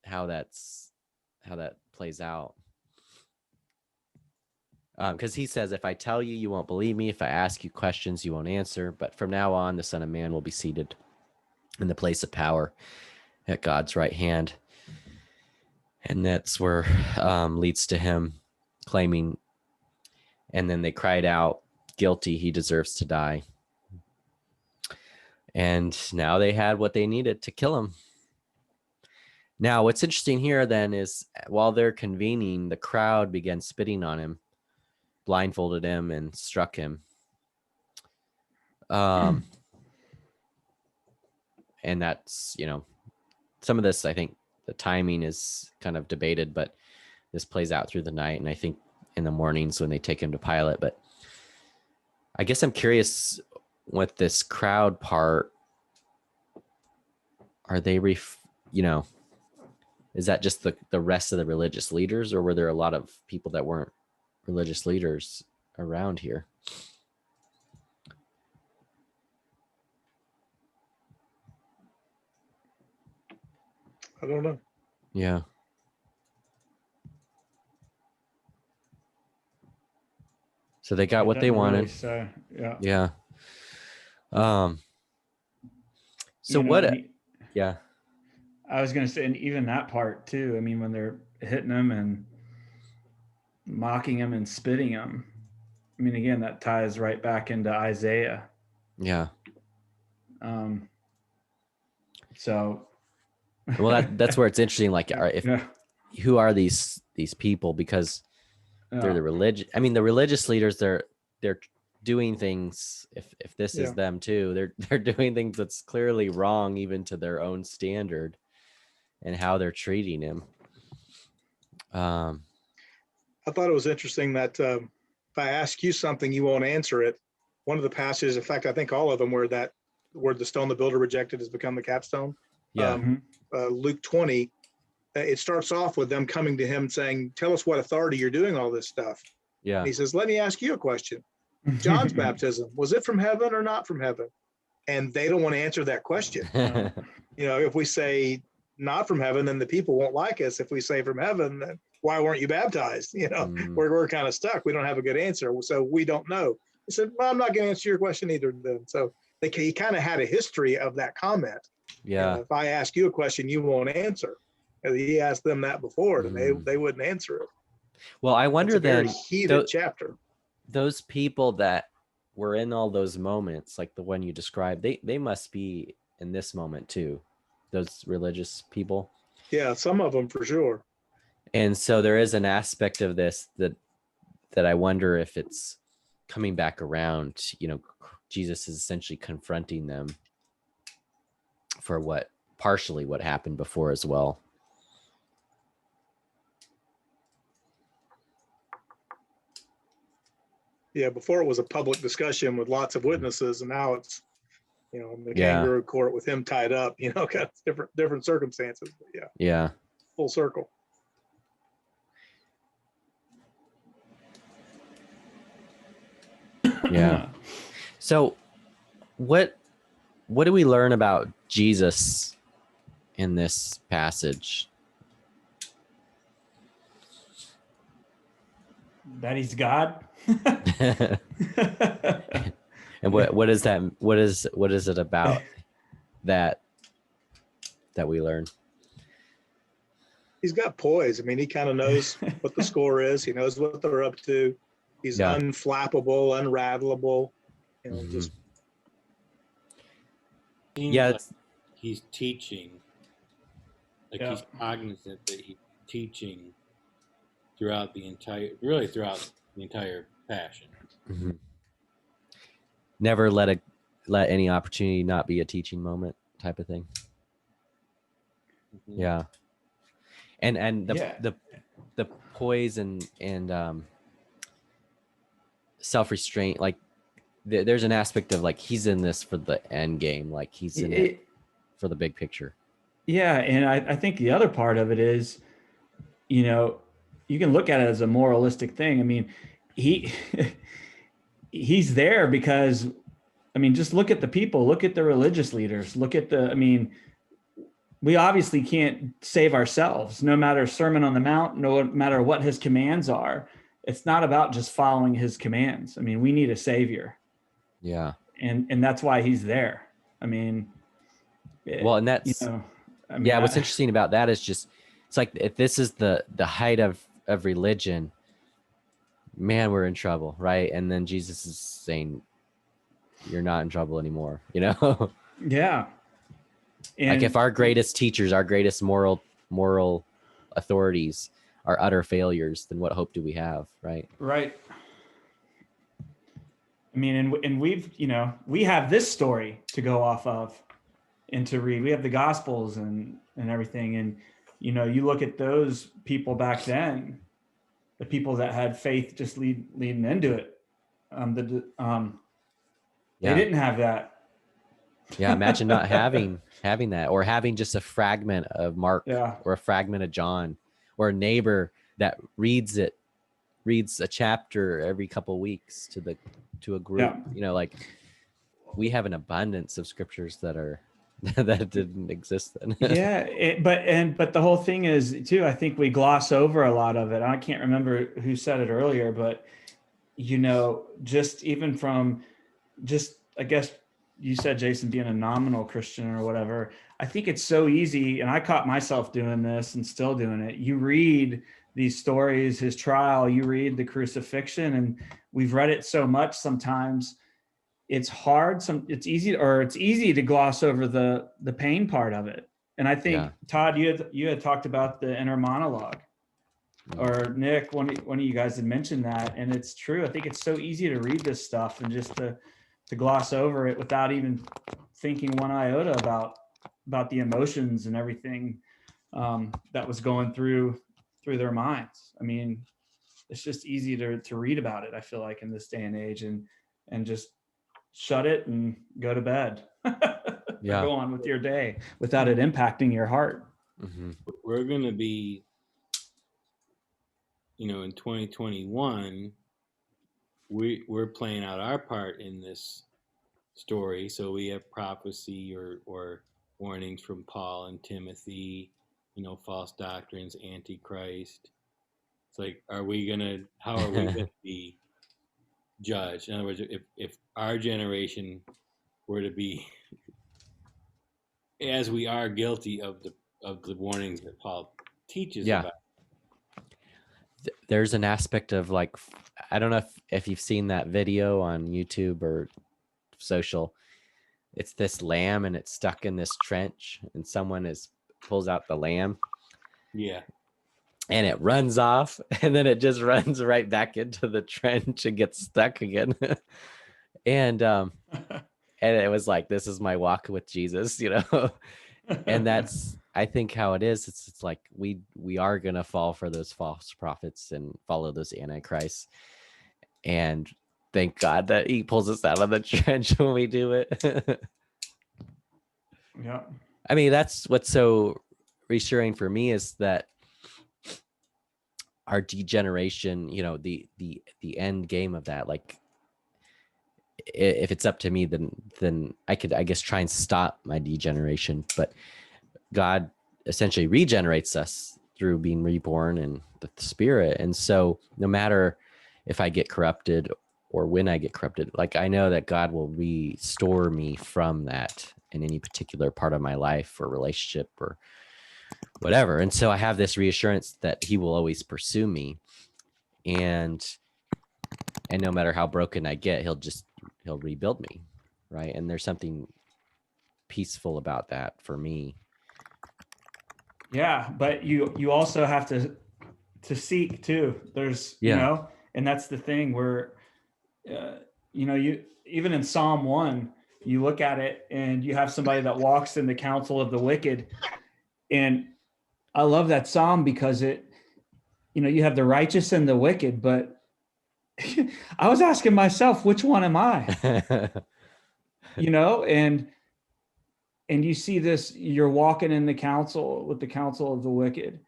A: how that plays out. Because he says, if I tell you, you won't believe me. If I ask you questions, you won't answer. But from now on, the Son of Man will be seated in the place of power at God's right hand. And that's where leads to him claiming, and then they cried out, guilty, he deserves to die. And now they had what they needed to kill him. Now, what's interesting here then is while they're convening, the crowd began spitting on him, blindfolded him, and struck him. And that's, some of this, I think the timing is kind of debated, but this plays out through the night, and I think in the mornings when they take him to Pilate. But I guess I'm curious with this crowd part, are they is that just the rest of the religious leaders, or were there a lot of people that weren't religious leaders around here?
B: I don't know.
A: Yeah. So they got what they wanted.
C: So yeah.
A: Yeah. So yeah.
C: I was going to say, and even that part too. I mean, when they're hitting him and mocking him and spitting him, I mean, again, that ties right back into Isaiah.
A: Yeah.
C: So.
A: Well, that's where it's interesting. Like, who are these people? Because they're the religion. I mean, the religious leaders, they're doing things. If this is them too, they're doing things that's clearly wrong, even to their own standard, and how they're treating him.
B: I thought it was interesting that if I ask you something, you won't answer it. One of the passages, in fact, I think all of them, where the stone the builder rejected has become the capstone.
A: Yeah.
B: Luke 20, it starts off with them coming to him saying, tell us what authority you're doing all this stuff.
A: Yeah.
B: And he says, let me ask you a question. John's baptism, was it from heaven or not from heaven? And they don't want to answer that question. If we say not from heaven, then the people won't like us. If we say from heaven, then why weren't you baptized? We're kind of stuck. We don't have a good answer. So we don't know. He said, well, I'm not going to answer your question either then. So he kind of had a history of that comment.
A: Yeah.
B: If I ask you a question, you won't answer. He asked them that before, and they wouldn't answer it.
A: Well, I wonder then,
B: very heated chapter.
A: Those people that were in all those moments, like the one you described, they must be in this moment too. Those religious people.
B: Yeah, some of them for sure.
A: And so there is an aspect of this that I wonder if it's coming back around. Jesus is essentially confronting them for partially what happened before as well.
B: Yeah, before it was a public discussion with lots of witnesses, and now it's in the
A: Yeah.
B: kangaroo court with him tied up, got different circumstances. But yeah,
A: Yeah.
B: full circle.
A: Yeah. So what do we learn about Jesus in this passage?
C: That he's God.
A: And what is that? What is it about that we learn?
B: He's got poise. I mean, he kind of knows what the score is. He knows what they're up to. He's unflappable, unravelable. Just
D: Seems
A: Yeah,
D: like he's teaching, like he's cognizant that he's teaching throughout the entire passion.
A: Mhm. Never let any opportunity not be a teaching moment, type of thing.
D: Mhm.
A: Yeah. And the poise and self-restraint, like there's an aspect of like he's in this for the end game, like he's in it for the big picture.
C: Yeah, and I think the other part of it is, you can look at it as a moralistic thing. I mean, he's there because, just look at the people, look at the religious leaders, look at we obviously can't save ourselves, no matter Sermon on the Mount, no matter what his commands are. It's not about just following his commands. We need a savior.
A: Yeah.
C: And that's why he's there.
A: Well, and that's, what's interesting about that is just, it's like, if this is the height of religion, man, we're in trouble, right? And then Jesus is saying, you're not in trouble anymore,
C: Yeah. And
A: like if our greatest teachers, our greatest moral authorities are utter failures, then what hope do we have, right?
C: Right. And we've, we have this story to go off of and to read. We have the Gospels and everything. And, you look at those people back then, the people that had faith just leading into it. They didn't have that.
A: Yeah, imagine not having that, or having just a fragment of Mark or a fragment of John, or a neighbor that reads a chapter every couple of weeks to a group. Like we have an abundance of scriptures that didn't exist then.
C: But the whole thing is too, I think we gloss over a lot of it. I can't remember who said it earlier, but just even from I guess you said, Jason, being a nominal Christian or whatever, I think it's so easy. And I caught myself doing this and still doing it. You read these stories, his trial, you read the crucifixion, and we've read it so much sometimes it's hard. It's easy to gloss over the pain part of it. And I think Todd, you had talked about the inner monologue, or Nick, one of you guys had mentioned that. And it's true. I think it's so easy to read this stuff and just to gloss over it without even thinking one iota about the emotions and everything that was going through their minds. It's just easy to read about it, I feel like, in this day and age, and just shut it and go to bed. Go on with your day without it impacting your heart.
A: Mm-hmm.
D: We're going to be, in 2021, we're playing out our part in this story. So we have prophecy or warnings from Paul and Timothy, false doctrines, antichrist. It's like, how are we going to be judged? In other words, if our generation were to be, as we are, guilty of the warnings that Paul teaches about.
A: There's an aspect of like, I don't know if you've seen that video on YouTube or social. It's this lamb and it's stuck in this trench, and someone pulls out the lamb.
D: Yeah.
A: And it runs off, and then it just runs right back into the trench and gets stuck again. And it was like, this is my walk with Jesus, And that's, I think, how it is. It's like we are gonna fall for those false prophets and follow those antichrists. And thank God that he pulls us out of the trench when we do it.
C: Yeah.
A: I mean, that's what's so reassuring for me, is that our degeneration, the end game of that, like, if it's up to me, then I could, I guess, try and stop my degeneration. But God essentially regenerates us through being reborn in the Spirit. And so no matter if I get corrupted or when I get corrupted, like, I know that God will restore me from that in any particular part of my life or relationship or whatever. And so I have this reassurance that he will always pursue me. And no matter how broken I get, he'll rebuild me. Right. And there's something peaceful about that for me.
C: Yeah, but you also have to seek too. There's, and that's the thing where, you even in Psalm 1, you look at it and you have somebody that walks in the counsel of the wicked. And I love that Psalm because you have the righteous and the wicked, but I was asking myself, which one am I? And you see this, you're walking in the counsel with the counsel of the wicked.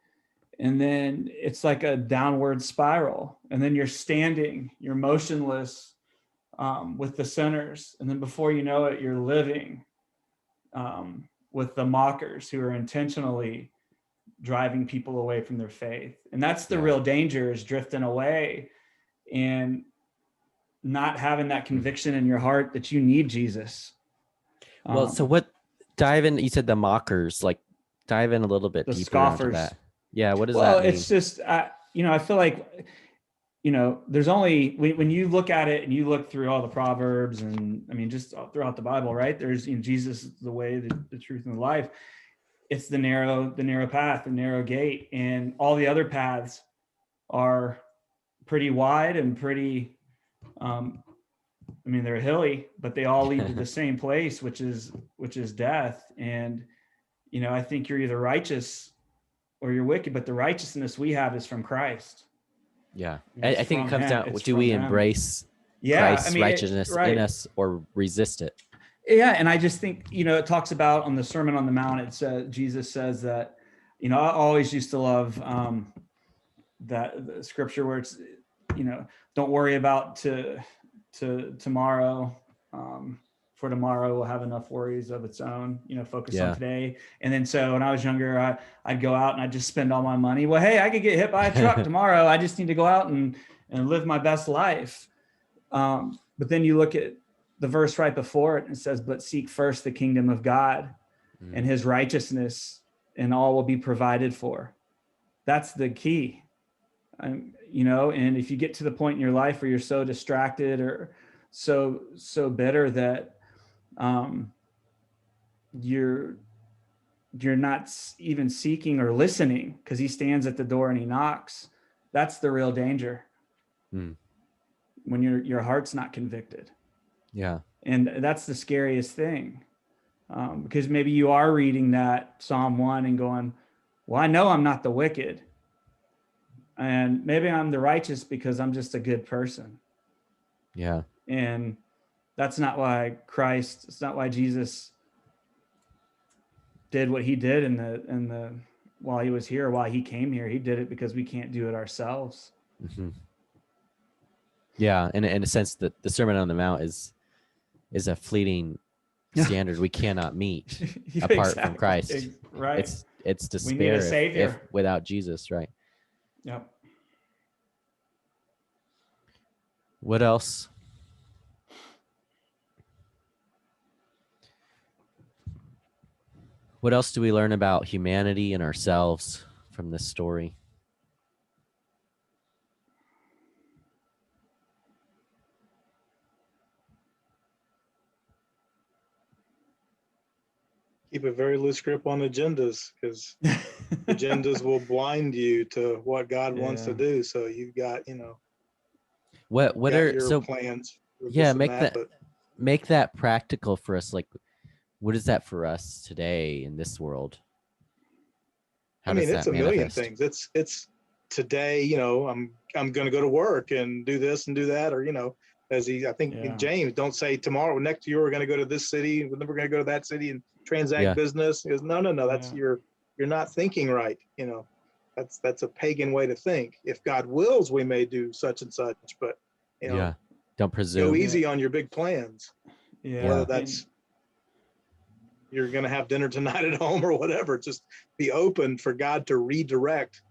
C: And then it's like a downward spiral. And then you're motionless with the sinners. And then before you know it, you're living with the mockers who are intentionally driving people away from their faith. And that's the real danger, is drifting away and not having that conviction in your heart that you need Jesus.
A: Well, so dive in, you said the mockers, like, dive in a little bit
C: the
A: deeper
C: scoffers.
A: into that. Yeah. What does that mean?
C: It's just, I feel like, there's only, when you look at it and you look through all the Proverbs and just throughout the Bible, right? There's, Jesus is the way, the truth, and the life. It's the narrow path, the narrow gate, and all the other paths are pretty wide and pretty, they're hilly, but they all lead to the same place, which is death. And, I think you're either righteous or you're wicked, but the righteousness we have is from Christ.
A: Yeah. I think it comes down, do we embrace Christ's righteousness in us or resist it?
C: Yeah. And I just think, it talks about on the Sermon on the Mount, it says, Jesus says that, I always used to love that the scripture where it's, don't worry about to tomorrow, for tomorrow will have enough worries of its own, focus on today. And then, so when I was younger, I'd go out and I'd just spend all my money. Well, hey, I could get hit by a truck tomorrow. I just need to go out and live my best life. But then you look at the verse right before it and it says, but seek first the kingdom of God and his righteousness, and all will be provided for. That's the key. And if you get to the point in your life where you're so distracted or so bitter that you're not even seeking or listening, because he stands at the door and he knocks, that's the real danger. When your heart's not convicted.
A: Yeah.
C: And that's the scariest thing, because maybe you are reading that Psalm 1 and going, well, I know I'm not the wicked, and maybe I'm the righteous because I'm just a good person.
A: Yeah.
C: And that's not why it's not why Jesus did what he did while he was here, why he came here. He did it because we can't do it ourselves.
A: Mm-hmm. Yeah. And in a sense, that the Sermon on the Mount is a fleeting standard we cannot meet apart from Christ.
C: Right.
A: It's despair.
C: We need a savior
A: without Jesus. Right.
C: Yep.
A: What else? What else do we learn about humanity and ourselves from this story?
B: Keep a very loose grip on agendas, because agendas will blind you to what God wants to do. So you've got,
A: what are
B: your plans?
A: Yeah, make that practical for us. Like, what is that for us today in this world?
B: It's a million things. It's today, I'm going to go to work and do this and do that, or, I think
C: Yeah.
B: in James, don't say tomorrow, next year, we're going to go to this city. Then we're going to go to that city and transact business. He goes, no, that's you're not thinking right. That's a pagan way to think. If God wills, we may do such and such, but
A: don't presume.
B: go easy on your big plans.
C: Yeah.
B: Whether that's you're going to have dinner tonight at home or whatever, just be open for God to redirect,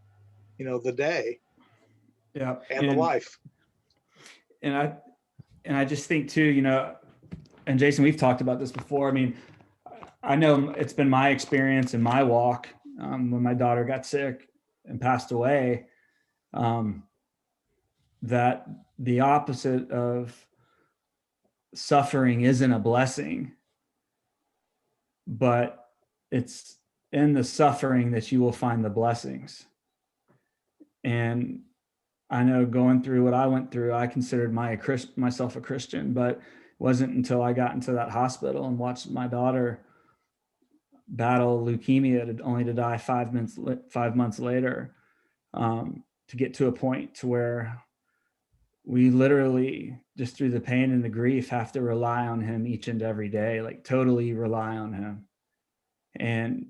B: the day and the life.
C: And I just think too, and Jason, we've talked about this before. I mean, I know it's been my experience in my walk when my daughter got sick and passed away, that the opposite of suffering isn't a blessing, but it's in the suffering that you will find the blessings. And I know going through what I went through, I considered myself a Christian, but it wasn't until I got into that hospital and watched my daughter battle leukemia only to die 5 months later, to get to a point to where we literally, just through the pain and the grief, have to rely on him each and every day, like totally rely on him. And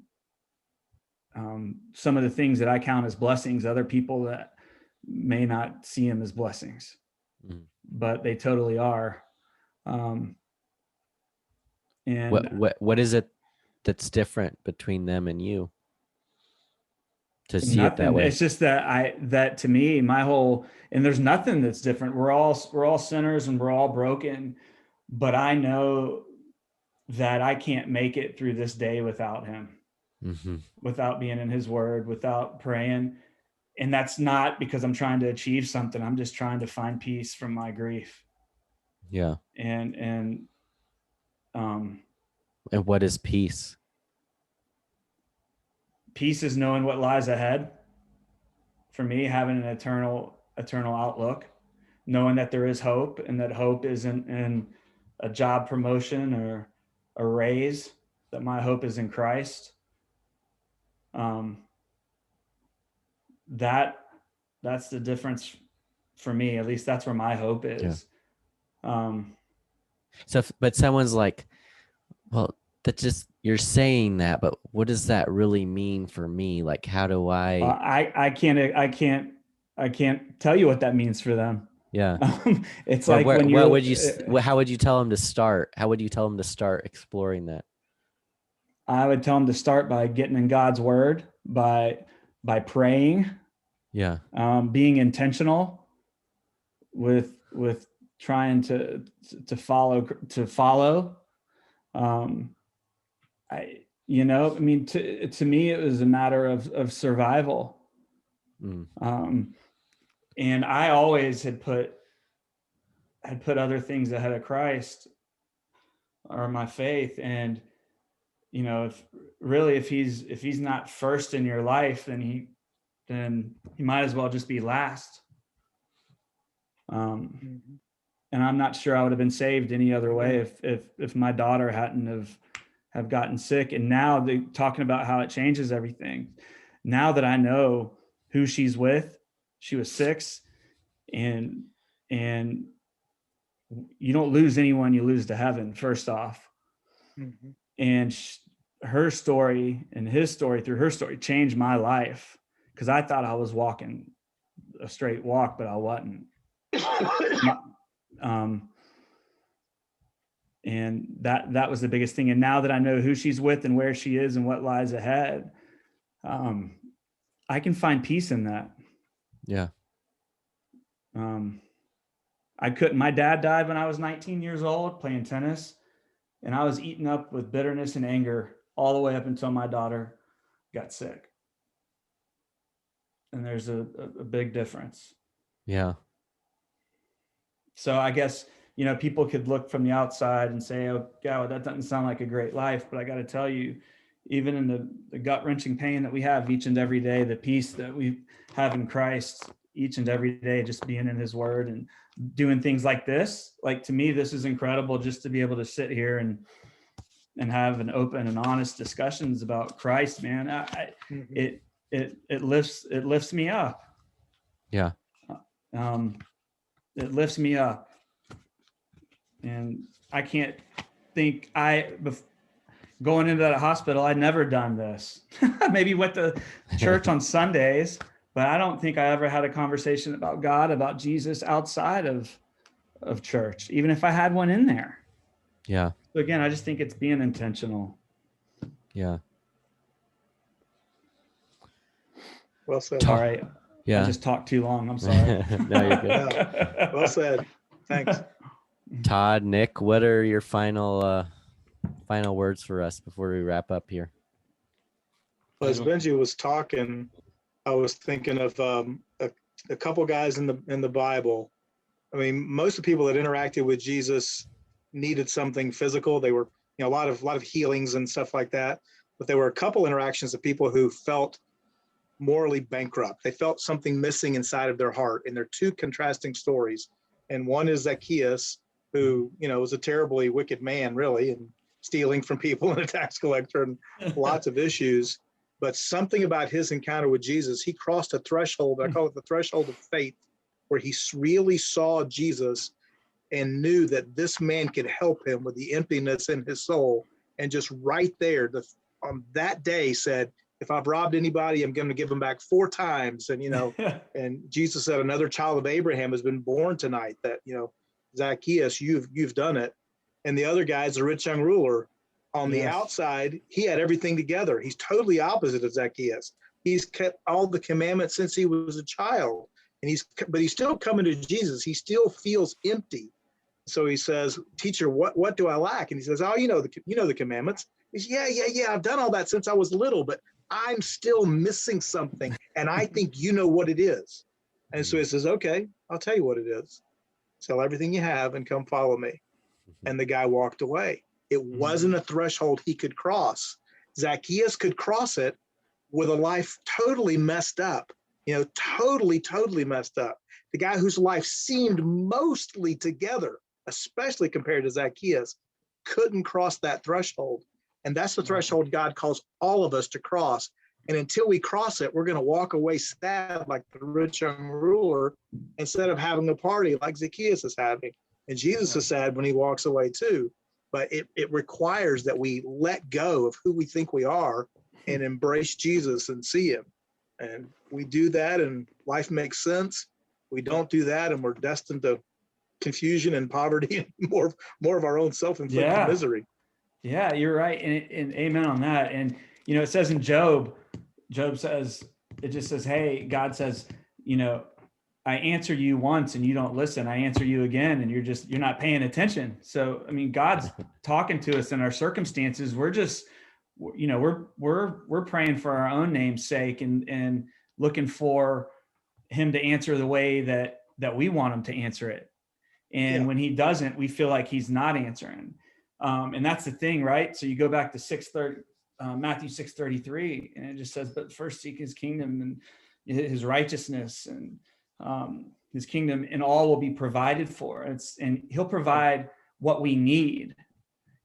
C: some of the things that I count as blessings, other people that may not see him as blessings, but they totally are. And
A: what is it that's different between them and you to see
C: nothing.
A: it that way?
C: It's just that to me, and there's nothing that's different. We're all sinners and we're all broken, but I know that I can't make it through this day without him, without being in his word, without praying. And that's not because I'm trying to achieve something. I'm just trying to find peace from my grief.
A: Yeah.
C: And
A: what is peace?
C: Peace is knowing what lies ahead. For me, having an eternal outlook, knowing that there is hope, and that hope isn't in a job promotion or a raise, that my hope is in Christ. That's the difference for me. At least that's where my hope is.
A: But someone's like, well, you're saying that, but what does that really mean for me? Like, how do
C: I can't tell you what that means for them.
A: Yeah.
C: It's like when you,
A: how would you tell them to start? How would you tell them to start exploring that?
C: I would tell them to start by getting in God's word, by praying, being intentional with trying to follow. To me, it was a matter of survival. And I always had put other things ahead of Christ or my faith. And, if he's not first in your life, then he might as well just be last. And I'm not sure I would have been saved any other way if my daughter hadn't have gotten sick. And now they're talking about how it changes everything. Now that I know who she's with, she was 6, and you don't lose anyone, you lose to heaven, first off. And her story and his story, through her story, changed my life, because I thought I was walking a straight walk, but I wasn't. And that was the biggest thing. And now that I know who she's with and where she is and what lies ahead, I can find peace in that.
A: Yeah.
C: My dad died when I was 19 years old playing tennis, and I was eaten up with bitterness and anger all the way up until my daughter got sick. And there's a big difference.
A: Yeah.
C: So I guess, people could look from the outside and say, oh, God, that doesn't sound like a great life. But I got to tell you, even in the gut-wrenching pain that we have each and every day, the peace that we have in Christ each and every day, just being in his word and doing things like this, like, to me, this is incredible, just to be able to sit here and have an open and honest discussions about Christ, man. It lifts me up.
A: Yeah.
C: It lifts me up. And I can't think going into that hospital, I'd never done this. Maybe went to church on Sundays, but I don't think I ever had a conversation about God, about Jesus outside of church, even if I had one in there.
A: Yeah.
C: So again, I just think it's being intentional.
A: Yeah.
B: Well said.
C: All right.
A: Yeah.
C: I just talked too long. I'm sorry.
A: No, you're good.
B: Yeah. Well said. Thanks.
A: Todd, Nick, what are your final words for us before we wrap up here?
B: Well, as Benji was talking, I was thinking of a couple guys in the Bible. I mean, most of the people that interacted with Jesus needed something physical. They were, a lot of healings and stuff like that. But there were a couple interactions of people who felt morally bankrupt. They felt something missing inside of their heart. And they're two contrasting stories. And one is Zacchaeus, who, was a terribly wicked man, really, and stealing from people and a tax collector and lots of issues. But something about his encounter with Jesus, he crossed a threshold, I call it the threshold of faith, where he really saw Jesus and knew that this man could help him with the emptiness in his soul. And just right there, on that day said, if I've robbed anybody, I'm going to give them back 4 times. And, and Jesus said, another child of Abraham has been born tonight, that, Zacchaeus, you've done it. And the other guy's the rich young ruler. On the outside, he had everything together. He's totally opposite of Zacchaeus. He's kept all the commandments since he was a child, but he's still coming to Jesus. He still feels empty. So he says, "Teacher, what do I lack?" And he says, "Oh, you know the commandments." He says, "Yeah. I've done all that since I was little, but I'm still missing something, and I think you know what it is." And so he says, "Okay, I'll tell you what it is. Sell everything you have and come follow me." And the guy walked away. It wasn't a threshold he could cross. Zacchaeus could cross it with a life totally messed up, totally messed up. The guy whose life seemed mostly together, especially compared to Zacchaeus, couldn't cross that threshold. And that's the threshold God calls all of us to cross. And until we cross it, we're going to walk away sad like the rich young ruler instead of having a party like Zacchaeus is having. And Jesus is sad when he walks away too. But it requires that we let go of who we think we are and embrace Jesus and see him. And we do that and life makes sense. We don't do that and we're destined to confusion and poverty and more of our own self-inflicted misery.
C: Yeah, you're right. And amen on that. And, it says in Job says, hey, God says, I answer you once and you don't listen. I answer you again and you're not paying attention. So, I mean, God's talking to us in our circumstances. We're just, we're praying for our own name's sake and looking for him to answer the way that we want him to answer it. And when he doesn't, we feel like he's not answering. And that's the thing, right? So you go back to Matthew 6:33, and it just says, but first seek his kingdom and his righteousness and his kingdom, and all will be provided for. And he'll provide what we need,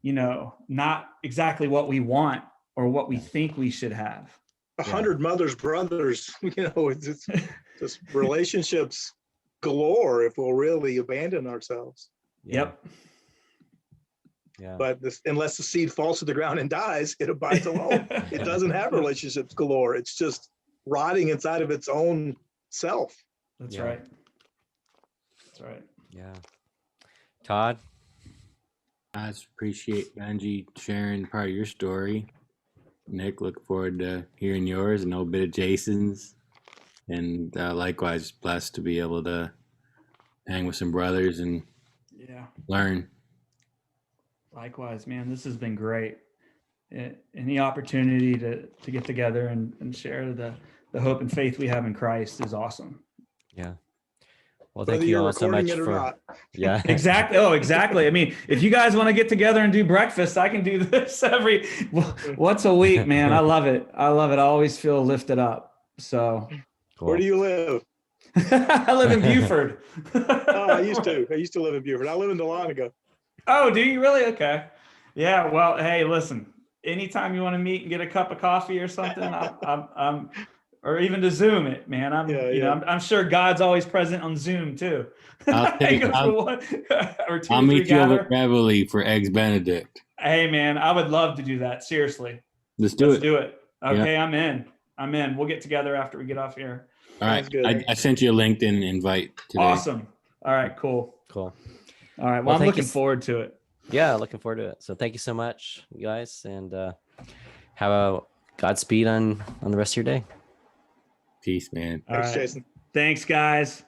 C: not exactly what we want or what we think we should have.
B: 100 mothers, brothers, it's just relationships galore if we'll really abandon ourselves.
C: Yep.
A: Yeah.
B: But unless the seed falls to the ground and dies, it abides alone. It doesn't have relationships galore. It's just rotting inside of its own self.
C: That's right. That's right.
A: Yeah. Todd?
D: I just appreciate Benji sharing part of your story. Nick, look forward to hearing yours and a little bit of Jason's. And likewise, blessed to be able to hang with some brothers and learn.
C: Likewise, man, this has been great. Any opportunity to get together and share the hope and faith we have in Christ is awesome.
A: Yeah. Well, thank you all so much for. Yeah.
C: Exactly. Oh, exactly. I mean, if you guys want to get together and do breakfast, I can do this once a week, man. I love it. I always feel lifted up. So.
B: Cool. Where do you live?
C: I live in Buford.
B: I used to live in Buford. I live in Dahlonega.
C: Oh, do you really? Okay. Yeah. Well, hey, listen, anytime you want to meet and get a cup of coffee or something, or even to Zoom it, man. I'm sure God's always present on Zoom too.
D: I'll meet you over at Beverly for Eggs Benedict.
C: Hey man, I would love to do that. Seriously.
D: Let's
C: do
D: it.
C: Okay, yeah. I'm in. We'll get together after we get off here.
D: All right. I sent you a LinkedIn invite today.
C: Awesome. All right, cool.
A: Cool.
C: All right. Well, I'm looking forward to it.
A: Yeah, looking forward to it. So thank you so much, you guys, and have a Godspeed on the rest of your day.
D: Peace, man.
B: Thanks, Jason.
C: Thanks, guys.